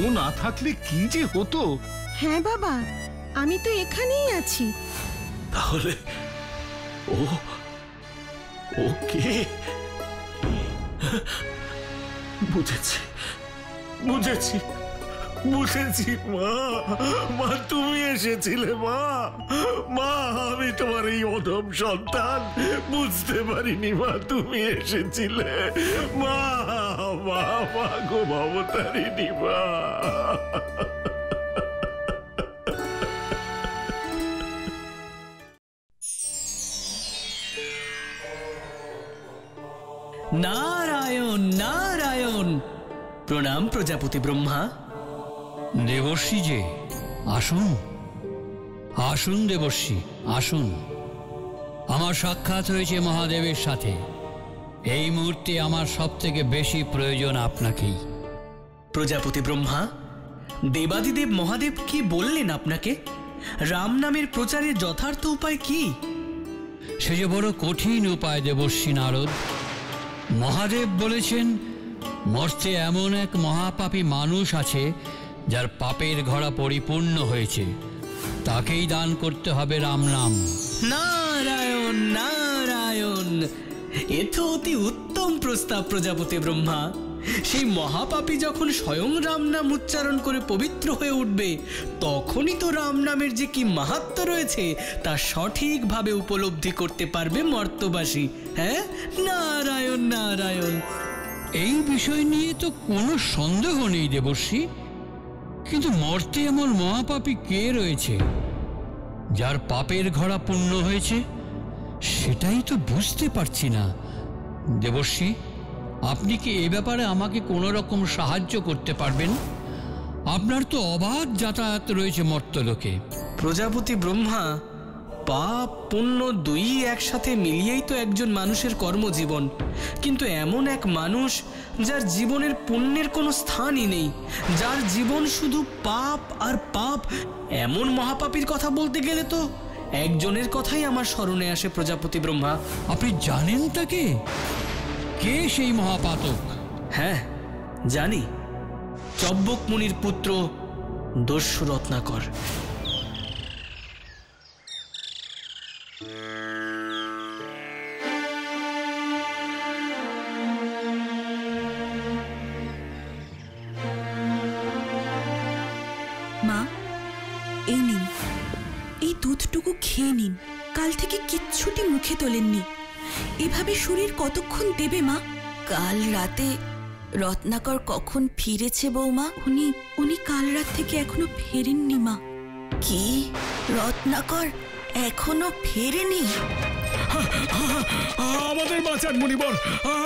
ও না থাকলে কি যে হতো। হ্যাঁ বাবা, আমি তো এখানেই আছি। তাহলে ও ও কে? বুঝেছি বুঝেছি বুঝেছি মা। মা তুমি এসেছিলে মা। মা আমি তোমার এই অধম সন্তান, বুঝতে পারিনি মা তুমি এসেছিলে। মা মা মা গো ভবতারিণী মা। নারায়ণ নারায়ণ। প্রণাম প্রজাপতি ব্রহ্মা। দেবর্ষি যে, আসুন আসুন দেবর্ষি আসুন। আমার সাক্ষাৎ হয়েছে মহাদেবের সাথে। এই মুহূর্তে আমার সব থেকে বেশি প্রয়োজন আপনাকেই। প্রজাপতি ব্রহ্মা, দেবাদিদেব মহাদেব কি বললেন আপনাকে? রাম নামের প্রচারের যথার্থ উপায় কি? সে যে বড় কঠিন উপায় দেবর্ষি নারদ। মহাদেব বলেছেন, মর্তে এমন এক মহাপাপী মানুষ আছে যার পাপের ঘড়া পরিপূর্ণ হয়েছে, তাকেই দান করতে হবে রাম নাম। নারায়ণ নারায়ণ, এ তো অতি উত্তম প্রস্তাব প্রজাপতি ব্রহ্মা। সেই মহাপাপী যখন স্বয়ং রাম নাম উচ্চারণ করে পবিত্র হয়ে উঠবে, তখনই তো রাম নামের যে কি মাহাত্ম্য রয়েছে তা সঠিকভাবে উপলব্ধি করতে পারবে মর্তবাসী। হ্যাঁ, নারায়ণ নারায়ণ। এই বিষয় নিয়ে তো কোনো সন্দেহ নেই দেবর্ষি, কিন্তু মর্তে এমন মহাপাপী কে রয়েছে যার পাপের ঘড়া পূর্ণ হয়েছে? সেটাই তো বুঝতে পারছি না। দেবর্ষি, আপনি কি এ ব্যাপারে আমাকে কোনো রকম সাহায্য করতে পারবেন? আপনার তো অবাধ যাতায়াত রয়েছে মর্তলোকে। প্রজাপতি ব্রহ্মা, পাপ পুণ্য দুই একসাথে মিলিয়েই তো একজন মানুষের কর্মজীবন। কিন্তু এমন এক মানুষ যার জীবনের পুণ্যের কোনো স্থানই নেই, যার জীবন শুধু পাপ আর পাপ, এমন মহাপাপীর কথা বলতে গেলে তো একজনের কথাই আমার স্মরণে আসে প্রজাপতি ব্রহ্মা। আপনি জানেন তাকে? কে সেই মহাপাতক? হ্যাঁ জানি, চব্বক মুনির পুত্র দস্যু রত্নাকর। মা, এই নিন, এই দুধটুকু খেয়ে নিন। কাল থেকে কিচ্ছুটি মুখে তোলেননি। এভাবে শরীর কতক্ষণ দেবে মা? কাল রাতে রত্নাকর কখন ফিরেছে বৌমা? উনি কাল রাত থেকে এখনো ফেরেননি মা। কি? রত্নাকর এখনো ফেরেনি? আমাদের বাঁচান মুনিবর,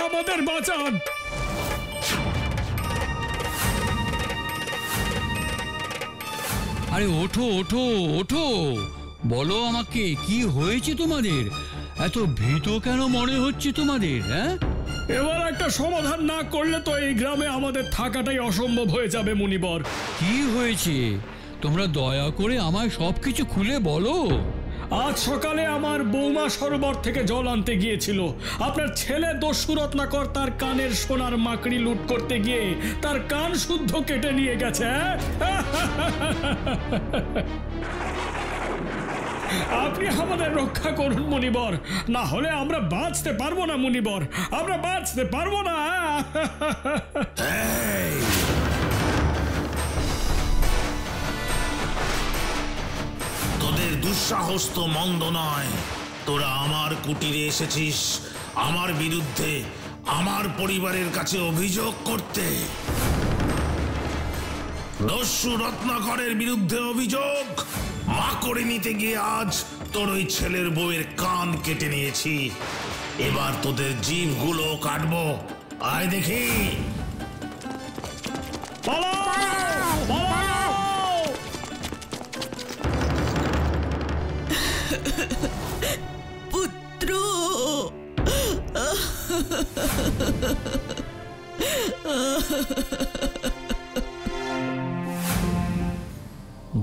আমাদের বাঁচান। আরে ওঠো ওঠো ওঠো, বলো আমাকে কি হয়েছে তোমাদের? এত ভীত কেন মনে হচ্ছে তোমাদের? হ্যাঁ, এবার একটা সমাধান না করলে তো এই গ্রামে আমাদের থাকাটাই অসম্ভব হয়ে যাবে মুনিবর। কি হয়েছে? তোমরা দয়া করে আমায় সবকিছু খুলে বলো। আজ সকালে আমার বৌমা সরোবর থেকে জল আনতে গিয়েছিল। আপনার ছেলে দস্যু রত্নাকর তার কানের সোনার মাকড়ি লুট করতে গিয়ে তার কান শুদ্ধ কেটে নিয়ে গেছে। আপনি আমাদের রক্ষা করুন মুনিবর, না হলে আমরা বাঁচতে পারবো না মুনিবর, আমরা বাঁচতে পারবো না। তোদের দুঃসাহস তো মন্দ নয়। তোরা আমার কুটিরে এসেছিস আমার বিরুদ্ধে আমার পরিবারের কাছে অভিযোগ করতে। দস্যু রত্নাকরের বিরুদ্ধে অভিযোগ। মা করে নিতে গিয়ে আজ তোর ওই ছেলের বউয়ের কান কেটে নিয়েছি। এবার তোদের জিভগুলো কাটবো। আয় দেখি। পুত্র,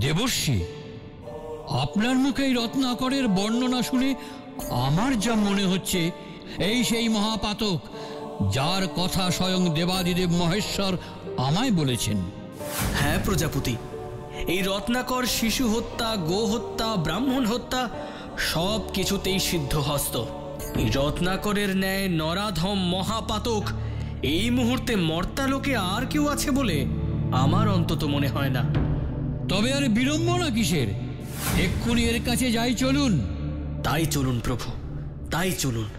দেবর্ষি, আপনার মুখে এই রত্নাকরের বর্ণনা শুনে আমার যা মনে হচ্ছে এই সেই মহাপাতক যার কথা স্বয়ং দেবাদিদেব মহেশ্বর আমায় বলেছেন। হ্যাঁ প্রজাপতি, এই রত্নাকর শিশু হত্যা, গো হত্যা, ব্রাহ্মণ হত্যা সব কিছুতেই সিদ্ধহস্ত। এই রত্নাকরের ন্যায় নরাধম মহাপাতক এই মুহূর্তে মর্তালোকে আর কেউ আছে বলে আমার অন্তত মনে হয় না। তবে আর বিড়ম্বনা কিসের? এক্ষুনি এর কাছে যাই, চলুন। তাই চলুন প্রভু, তাই চলুন।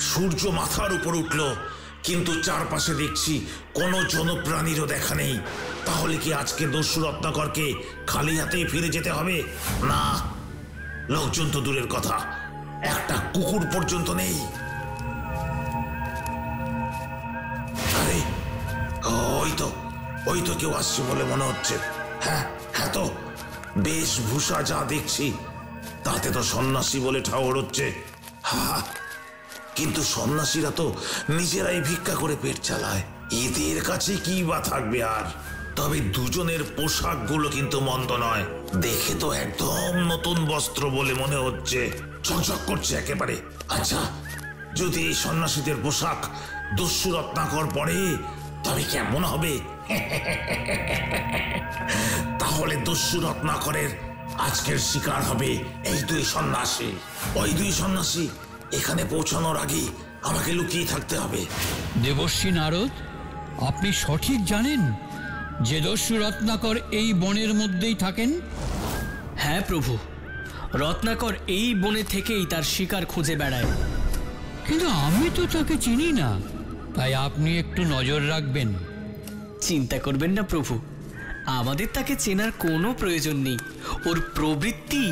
সূর্য মাথার উপর উঠল, কিন্তু চারপাশে দেখছি কোনো জনপ্রাণীরও দেখা নেই। তাহলে কি আজকে দস্যু রত্নাকরকে খালি হাতেই ফিরে যেতে হবে? না, লোকজন তো দূরের কথা, একটা কুকুর পর্যন্ত নেই। আরে ওই তো কেউ আসছে বলে মনে হচ্ছে। হ্যাঁ হ্যাঁ, তো বেশভূষা যা দেখছি তাতে তো সন্ন্যাসী বলে ঠাওর হচ্ছে। হ্যাঁ, কিন্তু সন্ন্যাসীরা তো নিজেরাই ভিক্ষা করে পেট চালায়, এদের কাছে কি বা থাকবে আর। তবে দুজনের পোশাকগুলো কিন্তু মন্দ নয়, দেখে তো একদম নতুন বস্ত্র বলে মনে হচ্ছে, চকচক করছে একেবারে। আচ্ছা, যদি এই সন্ন্যাসীদের পোশাক দস্যু রত্নাকর পরে তবে কেমন হবে? তাহলে দস্যু রত্নাকরের আজকের শিকার হবে এই দুই সন্ন্যাসী। ওই দুই সন্ন্যাসী এখানে পৌঁছানোর আগে আমাকে লুকিয়ে থাকতে হবে। দেবর্ষি নারদ, আপনি সঠিক জানেন যে দস্যু রত্নাকর এই বনের মধ্যেই থাকেন? হ্যাঁ প্রভু, রত্নাকর এই বনে থেকেই তার শিকার খুঁজে বেড়ায়। কিন্তু আমি তো তাকে চিনি না, তাই আপনি একটু নজর রাখবেন। চিন্তা করবেন না প্রভু, আমাদের তাকে চেনার কোনো প্রয়োজন নেই। ওর প্রবৃত্তি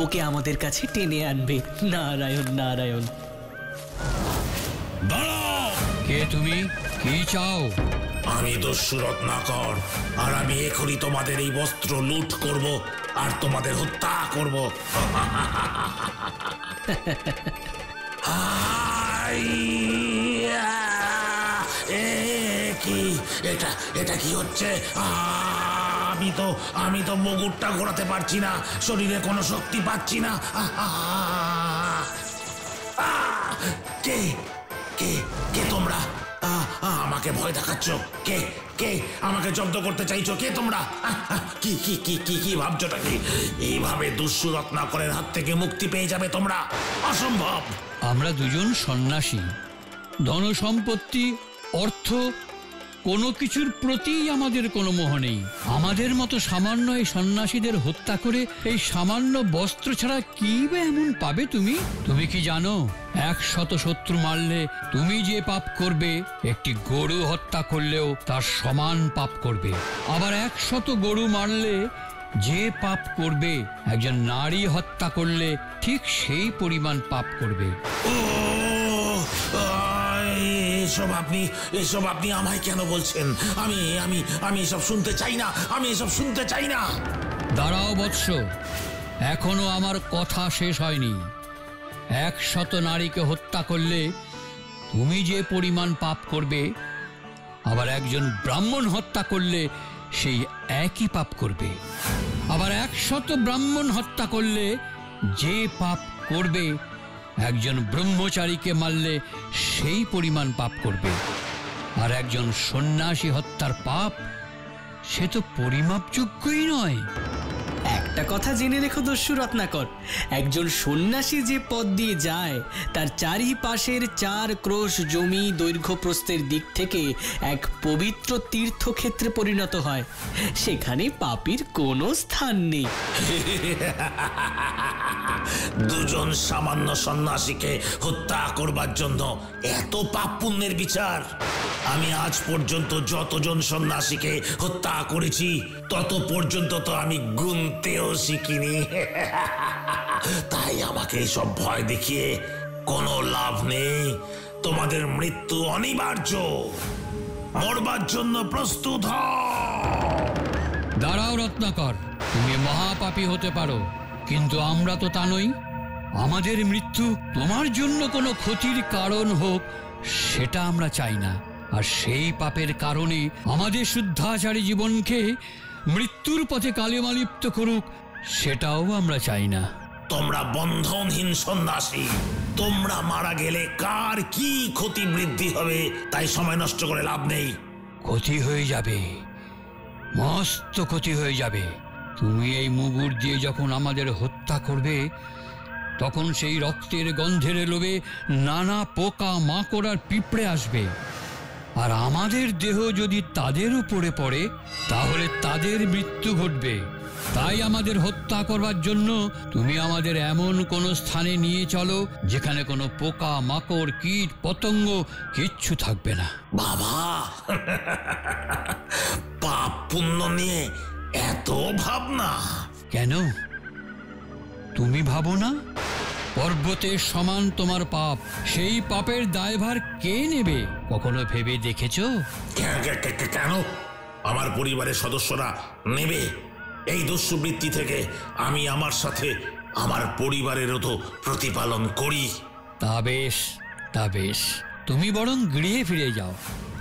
ওকে আমাদের কাছে টেনে আনবে। নারায়ণ নারায়ণ। দাঁড়াও! কে তুমি? কি চাও? আমি দস্যু রত্নাকর, আর আমি এখনই তোমাদের এই বস্ত্র লুট করব আর তোমাদের হত্যা করব। কি এটা কি হচ্ছে? আমি তো মুগুরটা ঘোরাতে পারছি না, শরীরে কোনো শক্তি পাচ্ছি না। কে কে কে তোমরা? আমাকে ভয় দেখাচ্ছ? কে কে আমাকে জব্দ করতে চাইছো? কে তোমরা? কি কি কি কি কি ভাবছোটা কি? এইভাবে দস্যু রত্নাকরের হাত থেকে মুক্তি পেয়ে যাবে তোমরা? অসম্ভব। আমরা দুজন সন্ন্যাসী, ধন সম্পত্তি, অর্থ কোনো কিছুর প্রতিই আমাদের কোনো মোহ নেই। আমাদের মতো সামান্য এই সন্ন্যাসীদের হত্যা করে এই সামান্য বস্ত্র ছাড়া কি বা এমন পাবে তুমি? তুমি কি জানো, 100 শত্রু মারলে তুমি যে পাপ করবে, একটি গরু হত্যা করলেও তার সমান পাপ করবে। আবার 100 গরু মারলে যে পাপ করবে, একজন নারী হত্যা করলে ঠিক সেই পরিমাণ পাপ করবে। এসব আপনি আমায় কেন বলছেন? আমি এসব শুনতে চাই না, আমি এসব শুনতে চাই না। দাঁড়াও বৎস, এখনো আমার কথা শেষ হয়নি। 100 নারীকে হত্যা করলে তুমি যে পরিমাণ পাপ করবে, আবার একজন ব্রাহ্মণ হত্যা করলে সেই একই পাপ করবে। আবার 100 ব্রাহ্মণ হত্যা করলে যে পাপ করবে, একজন ব্রহ্মচারীকে মারলে সেই পরিমাণ পাপ করবে। আর একজন সন্ন্যাসী হত্যার পাপ, সে তো পরিমাপযোগ্যই নয়। একটা কথা জেনে রেখো দস্যু রত্নাকর, একজন সন্ন্যাসী যে পথ দিয়ে যায় তার চারিপাশের 4 ক্রোশ জমি দৈর্ঘ্য প্রস্থের দিক থেকে এক পবিত্র তীর্থক্ষেত্রে পরিণত হয়। সেখানে পাপীর কোনো স্থান নেই। দুজন সামান্য সন্ন্যাসীকে হত্যা করবার জন্য এত পাপ পুণ্যের বিচার? আমি আজ পর্যন্ত যতজন সন্ন্যাসীকে হত্যা করেছি তত পর্যন্ত তো আমি গুনতেও শিখিনি। তাই আমাকে সব ভয় দেখিয়ে কোনো লাভ নেই। তোমাদের মৃত্যু অনিবার্য। মরবার জন্য প্রস্তুত হও। দাঁড়াও রত্নাকর, তুমি মহাপাপী হতে পারো, কিন্তু আমরা তো তা নই। আমাদের মৃত্যু তোমার জন্য কোনো ক্ষতির কারণ হোক সেটা আমরা চাই না, আর সেই পাপের কারণে আমাদের শুদ্ধাচারী জীবনকে মৃত্যুর পথে কালিমালিপ্ত করুক সেটাও আমরা চাই না। তোমরা বন্ধনহীন সন্ন্যাসী, তোমরা মারা গেলে কার কি ক্ষতি বৃদ্ধি হবে তাই সময় নষ্ট করে লাভ নেই। ক্ষতি হয়ে যাবে, মস্ত ক্ষতি হয়ে যাবে। তুমি এই মুগুর দিয়ে যখন আমাদের হত্যা করবে তখন সেই রক্তের গন্ধের লোভে নানা পোকা মাকড় আর পিঁপড়ে আসবে, আর আমাদের দেহ যদি তাদের উপরে পড়ে তাহলে তাদের মৃত্যু ঘটবে। তাই আমাদের হত্যা করবার জন্য তুমি আমাদের এমন কোনো স্থানে নিয়ে চলো যেখানে কোনো পোকা মাকড় কীট পতঙ্গ কিচ্ছু থাকবে না। বাবা, পাপ পুণ্য নিয়ে এত ভাবনা কেন? তুমি ভাবো না? পর্বতের সমান তোমার পাপ, সেই পাপের দায়ভার কে নেবে কখনো ভেবে দেখেছো? কেন আমার পরিবারের সদস্যরা নেবে? এই দস্যুবৃত্তি থেকে আমি আমার সাথে আমার পরিবারেরও তো প্রতিপালন করি। তা বেশ, তা বেশ, তুমি বরং গৃহে ফিরে যাও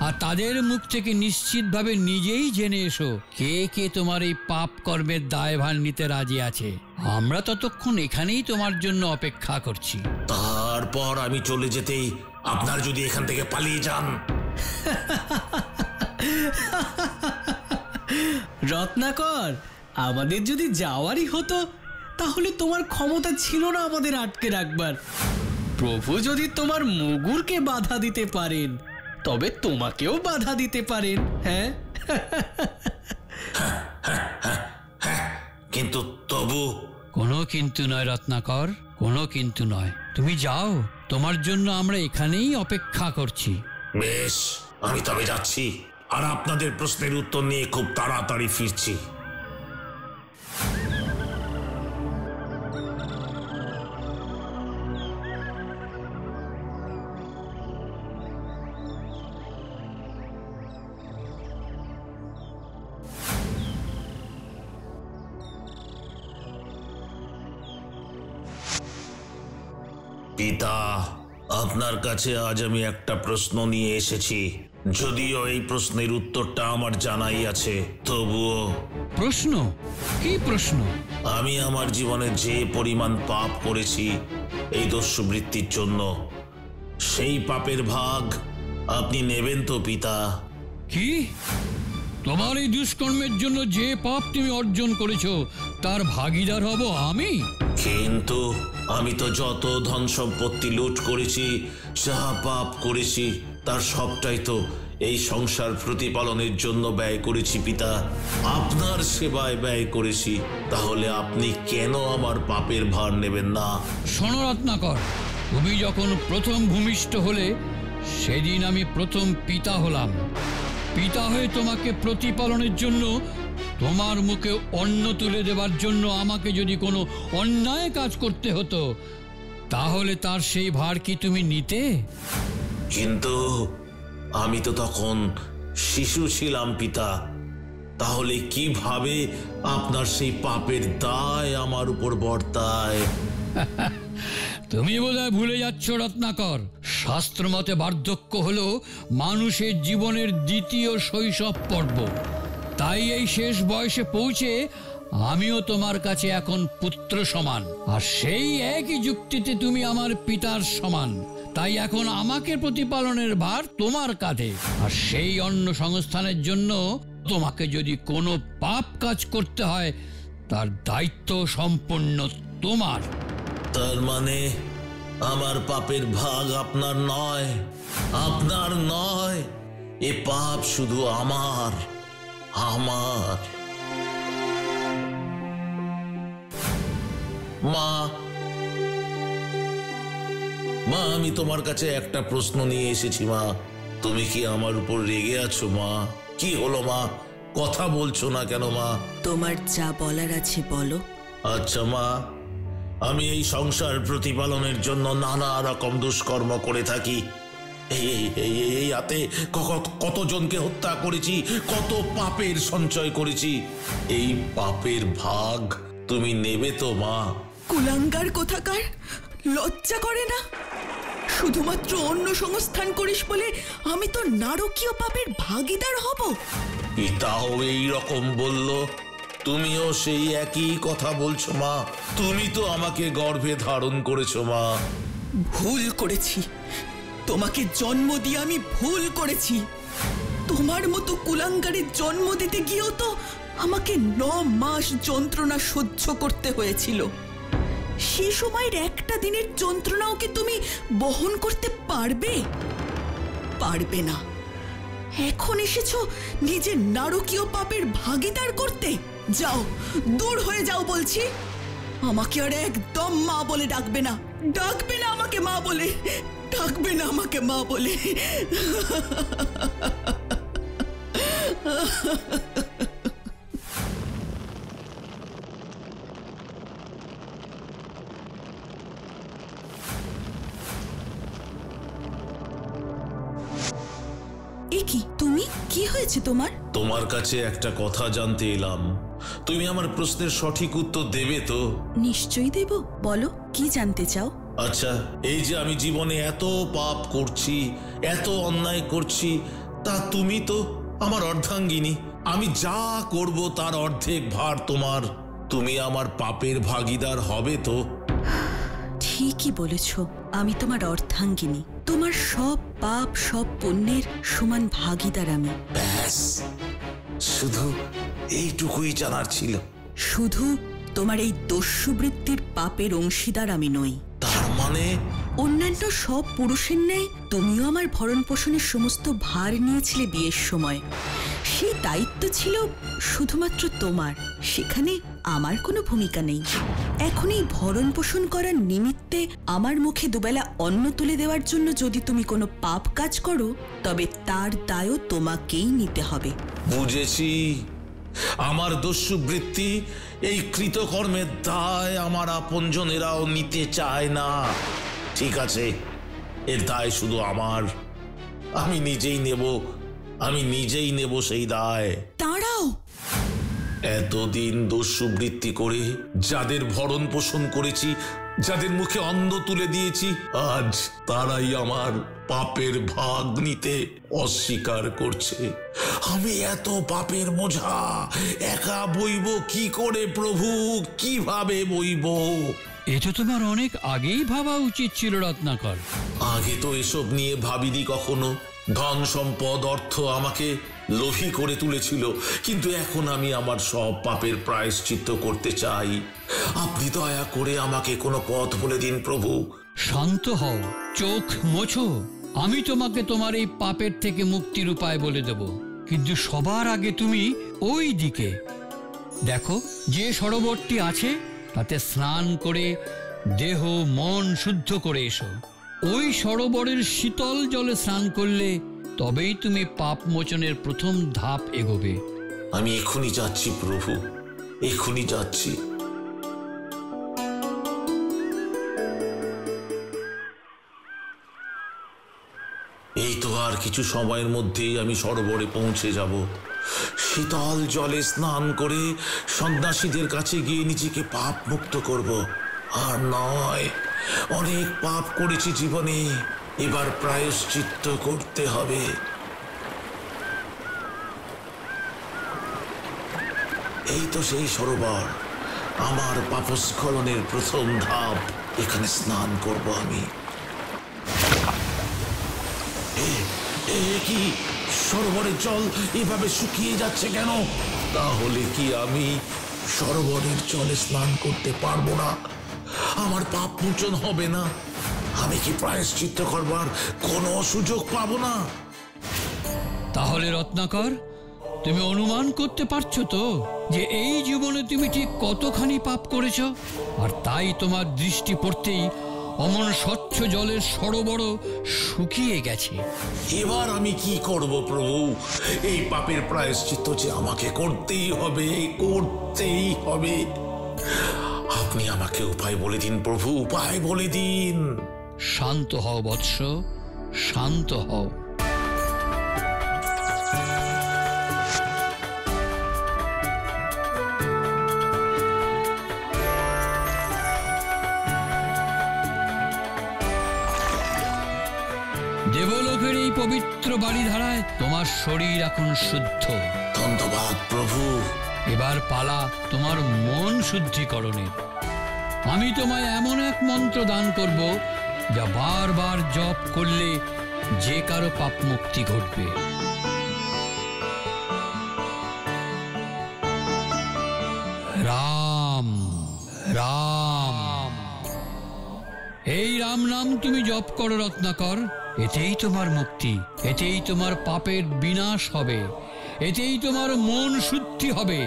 আর তাদের মুখ থেকে নিশ্চিতভাবে নিজেই জেনে এসো কে কে তোমার এই পাপ কর্মের দায়ভার নিতে রাজি আছে। আমরা ততক্ষণ এখানেই তোমার জন্য অপেক্ষা করছি। তারপর আমি চলে যেতেই আপনার যদি এখান থেকে পালিয়ে যান। রত্নাকর, আমাদের যদি যাওয়ারই হতো তাহলে তোমার ক্ষমতা ছিল না আমাদের আটকে রাখবার। প্রভু যদি তোমার মুগুরকে বাধা দিতে পারেন তবে তোমাকেও বাধা দিতে পারেন। হ্যাঁ, কিন্তু তবু। কোনো কিন্তু নয় রত্নাকর, কোনো কিন্তু নয়। তুমি যাও, তোমার জন্য আমরা এখানেই অপেক্ষা করছি। বেশ, আমি তবে যাচ্ছি, আর আপনাদের প্রশ্নের উত্তর নিয়ে খুব তাড়াতাড়ি ফিরছি। পিতা, আপনার কাছে আজ আমি একটা প্রশ্ন নিয়ে এসেছি। যদিও এই প্রশ্নের উত্তরটা আমার জানাই আছে, তবুও। প্রশ্ন? কি প্রশ্ন? আমি আমার জীবনে যে পরিমাণ পাপ করেছি এই দস্যুবৃত্তির জন্য, সেই পাপের ভাগ আপনি নেবেন তো পিতা? কি? তোমার এই দুষ্কর্মের জন্য যে পাপ তুমি অর্জন করেছো তার ভাগীদার হব আমি? কিন্তু আমি তো যত ধন সম্পত্তি লুট করেছি, যা পাপ করেছি, তার সবটাই তো এই সংসার প্রতিপালনের জন্য ব্যয় করেছি পিতা। আপনার সেবায় ব্যয় করেছি, তাহলে আপনি কেন আমার পাপের ভার নেবেন না? শোনো রত্নাকর, তুমি যখন প্রথম ভূমিষ্ঠ হলে সেদিন আমি প্রথম পিতা হলাম। পিতা হয়ে তোমাকে প্রতিপালনের জন্য, তোমার মুখে অন্ন তুলে দেবার জন্য আমাকে যদি কোনো অন্যায় কাজ করতে হতো তাহলে তার সেই ভার কি তুমি নিতে? কিন্তু আমি তো তখন শিশু ছিলাম পিতা, তাহলে কিভাবে আপনার সেই পাপের দায় আমার উপর বর্তায়? তুমি বোধহয় ভুলে যাচ্ছ রত্নাকর, শাস্ত্র মতে বার্ধক্য হলো মানুষের জীবনের দ্বিতীয় শৈশব পর্ব। তাই এই শেষ বয়সে পৌঁছে আমিও তোমার কাছে এখন পুত্র সমান, আর সেই একই যুক্তিতে তুমি আমার পিতার সমান। তাই এখন আমাকে প্রতিপালনের ভার তোমার কাঁধে, আর সেই অন্ন সংস্থানের জন্য তোমাকে যদি কোনো পাপ কাজ করতে হয় তার দায়িত্ব সম্পূর্ণ তোমার। তার মানে আমার পাপের ভাগ আপনার নয়, আপনার নয়, এ পাপ শুধু আমার। আমার মা, মা, আমি তোমার কাছে একটা প্রশ্ন নিয়ে এসেছি মা। তুমি কি আমার উপর রেগে আছো মা? কি হলো মা, কথা বলছো না কেন মা? তোমার যা বলার আছে বলো। আচ্ছা মা, আমি এই সংসার প্রতিপালনের জন্য নানা রকম দুষ্কর্ম করে থাকি, এই হাতে কতজনকে হত্যা করেছি, কত পাপের সঞ্চয় করেছি। এই পাপের ভাগ তুমি নেবে তো মা? কুলাঙ্গার কোথাকার, লজ্জা করে না? শুধুমাত্র অন্য সংস্থান করিস বলে আমি তো নারকীয় পাপের ভাগীদার হব? পিতাও এই রকম বলল, তুমিও সেই একই কথা বলছো মা। তুমি তো আমাকে গর্ভে ধারণ করেছো মা। ভুল করেছি, তোমাকে জন্ম দিয়ে আমি ভুল করেছি। তোমার মতো কুলাঙ্গারের জন্ম দিতে গিয়েও তো আমাকে 9 মাস যন্ত্রণা সহ্য করতে হয়েছিল। সেই সময়ের একটা দিনের যন্ত্রণাও কি তুমি বহন করতে পারবে? পারবে না। এখন এসেছো নিজের নারকীয় পাপের ভাগীদার করতে। যাও, দূর হয়ে যাও বলছি। আমাকে আর একদম মা বলে ডাকবে না। ডাকবে না আমাকে মা বলে, ডাকবে না আমাকে মা বলে। কি তুমি, কি হয়েছে তোমার? তোমার কাছে একটা কথা জানতে এলাম। তুমি আমার প্রশ্নের সঠিক উত্তর দেবে তো? নিশ্চয়ই দেব, বলো কি জানতে চাও? আচ্ছা, এই যে আমি জীবনে এত পাপ করছি, এত অন্যায় করছি, তা তুমি তো আমার অর্ধাঙ্গিনী। আমি যা করব তার অর্ধেক ভার তোমার। তুমি আমার পাপের ভাগীদার হবে তো? ঠিকই বলেছ, আমি তোমার অর্ধাঙ্গিনী। তোমার সব পাপ, সব পুণ্যের সমান ভাগীদার আমি। ব্যাস, শুধু এইটুকুই জানার ছিল। শুধু তোমার এই দস্যুবৃত্তির পাপের অংশীদার আমি নই। তার মানে? অন্যান্য সব পুরুষের ন্যায় তুমিও আমার ভরণ পোষণের সমস্ত ভার নিয়েছিলে বিয়ের সময়। সেই দায়িত্ব ছিল শুধুমাত্র তোমার, সেখানে আমার কোনো ভূমিকা নেই। এখন এই ভরণ পোষণ করার নিমিত্তে আমার মুখে দুবেলা অন্ন তুলে দেওয়ার জন্য যদি তুমি কোনো পাপ কাজ করো, তবে তার দায়ও তোমাকেই নিতে হবে। বুঝেছি, আমার দস্যুবৃত্তি, এই কৃতকর্মের দায় আমার আপনজনেরাও নিতে চায় না। ঠিক আছে, এর দায় শুধু আমার। আমি নিজেই নেব সেই দায়। দাঁড়াও, এতদিন দস্যুবৃত্তি করে যাদের ভরণ পোষণ করেছি, যাদের মুখে অন্ন তুলে দিয়েছি, আজ তারাই আমার পাপের ভাগ নিতে অস্বীকার করছে। আমি এত পাপের বোঝা একা বইব কি করে প্রভু? কিভাবে বইব? এটা তোমার অনেক আগেই ভাবা উচিত ছিল রত্নাকর। আগে তো এসব নিয়ে ভাবিনি কখনো। ধন সম্পদ, অর্থ আমাকে লোভী করে তুলেছিল, কিন্তু এখন আমি আমার সব পাপের প্রায়শ্চিত্ত করতে চাই। আপনি দয়া করে আমাকে কোনো পথ বলে দিন প্রভু। শান্ত হও, চোখ মোছো। আমি তোমাকে তোমার এই পাপের থেকে মুক্তির উপায় বলে দেব, কিন্তু সবার আগে তুমি ওই দিকে দেখো, যে সরোবরটি আছে তাতে স্নান করে দেহ মন শুদ্ধ করে এসো। ওই সরোবরের শীতল জলে স্নান করলে তবেই তুমি পাপ মোচনের প্রথম ধাপ এগোবে। আমি এখনই যাচ্ছি প্রভু, এখনই যাচ্ছি। এই তো আর কিছু সময়ের মধ্যেই আমি সরোবরে পৌঁছে যাব। শীতল জলে স্নান করে সন্ন্যাসীদের কাছে গিয়ে নিজেকে পাপ মুক্ত করব। আর নয়, অনেক পাপ করেছি জীবনে, এবার প্রায়শ্চিত্ত করতে হবে। এই তো সেই সরোবর, আমার পাপস্খলনের প্রথম ধাপ। এখানে স্নান করব আমি। কি সরোবরের জল এভাবে শুকিয়ে যাচ্ছে কেন? তাহলে কি আমি সরোবরের জলে স্নান করতে পারবো না? আমার পাপ মোচন হবে না? আমি কি প্রায়শ্চিত্ত করবার কোনো সুযোগ পাবো না? তাহলে রত্নাকর, তুমি অনুমান করতে পারছো তো যে এই জীবনে তুমি ঠিক কতখানি পাপ করেছ? আর তাই তোমার দৃষ্টি পড়তেই অমন স্বচ্ছ জলের সরোবরও শুকিয়ে গেছে। এবার আমি কি করব প্রভু? এই পাপের প্রায়শ্চিত্ত যে আমাকে করতেই হবে, করতেই হবে। আপনি আমাকে উপায় বলে দিন প্রভু, উপায় বলে দিন। শান্ত হও বৎস, শান্ত হও। দেবলোকের এই পবিত্র বাড়িধারায় তোমার শরীর এখন শুদ্ধ। ধন্যবাদ প্রভু। এবার পালা তোমার মন শুদ্ধিকরণের। আমি তোমায় এমন এক মন্ত্র দান করব যা বারবার জপ করলে যে কারো পাপ মুক্তি ঘটবে। রাম রাম, এই রাম নাম তুমি জপ করো রত্নাকর। এতেই তোমার মুক্তি, এতেই তোমার পাপের বিনাশ হবে, এতেই তোমার মন শুদ্ধি হবে।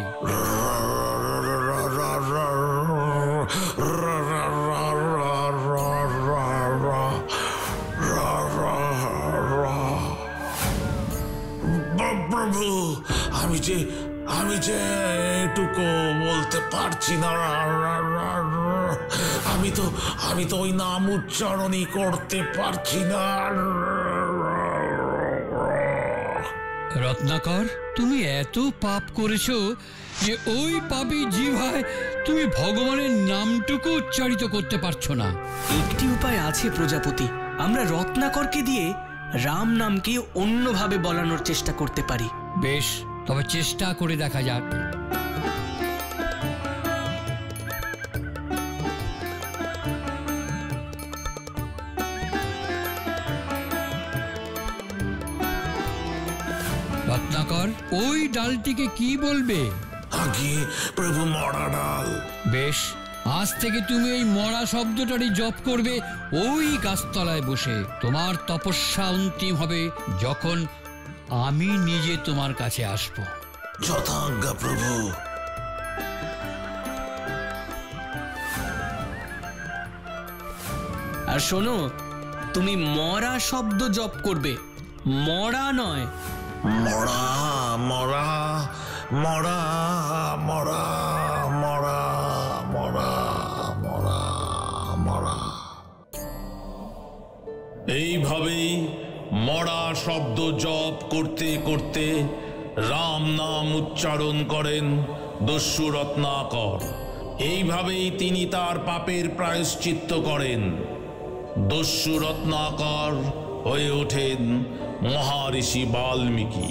প্রভু, আমি যে এটুকু বলতে পারছি না। আমি তো ওই নাম উচ্চারণই করতে পারছি না। রত্নাকর, তুমি এত পাপ করেছো যে ওই পাপী জিহ্বায় তুমি ভগবানের নামটুকু উচ্চারিত করতে পারছো না। একটি উপায় আছে প্রজাপতি, আমরা রত্নাকরকে দিয়ে রাম নামকে অন্যভাবে বলানোর চেষ্টা করতে পারি। বেশ, তবে চেষ্টা করে দেখা যাক। রত্নাকর, ওই ডালটিকে কি বলবে? আগে প্রভু, মরা ডাল। বেশ, আজ থেকে তুমি এই মরা শব্দটারই জপ করবে ওই গাছতলায় বসে। তোমার তপস্যা অন্তিম হবে যখন আমি নিজে তোমার কাছে আসব। যথাজ্ঞা প্রভু। আর শোনো, তুমি মরা শব্দ জপ করবে, মরা নয়। মরা মরা মরা মরা মরা মরা মরা মরা। এইভাবেই মরা শব্দ জপ করতে করতে রাম নাম উচ্চারণ করেন দস্যু রত্নাকর। এইভাবেই তিনি তার পাপের প্রায়শ্চিত্ত করেন। দস্যু রত্নাকর হয়ে ওঠেন মহারিষি বাল্মীকি।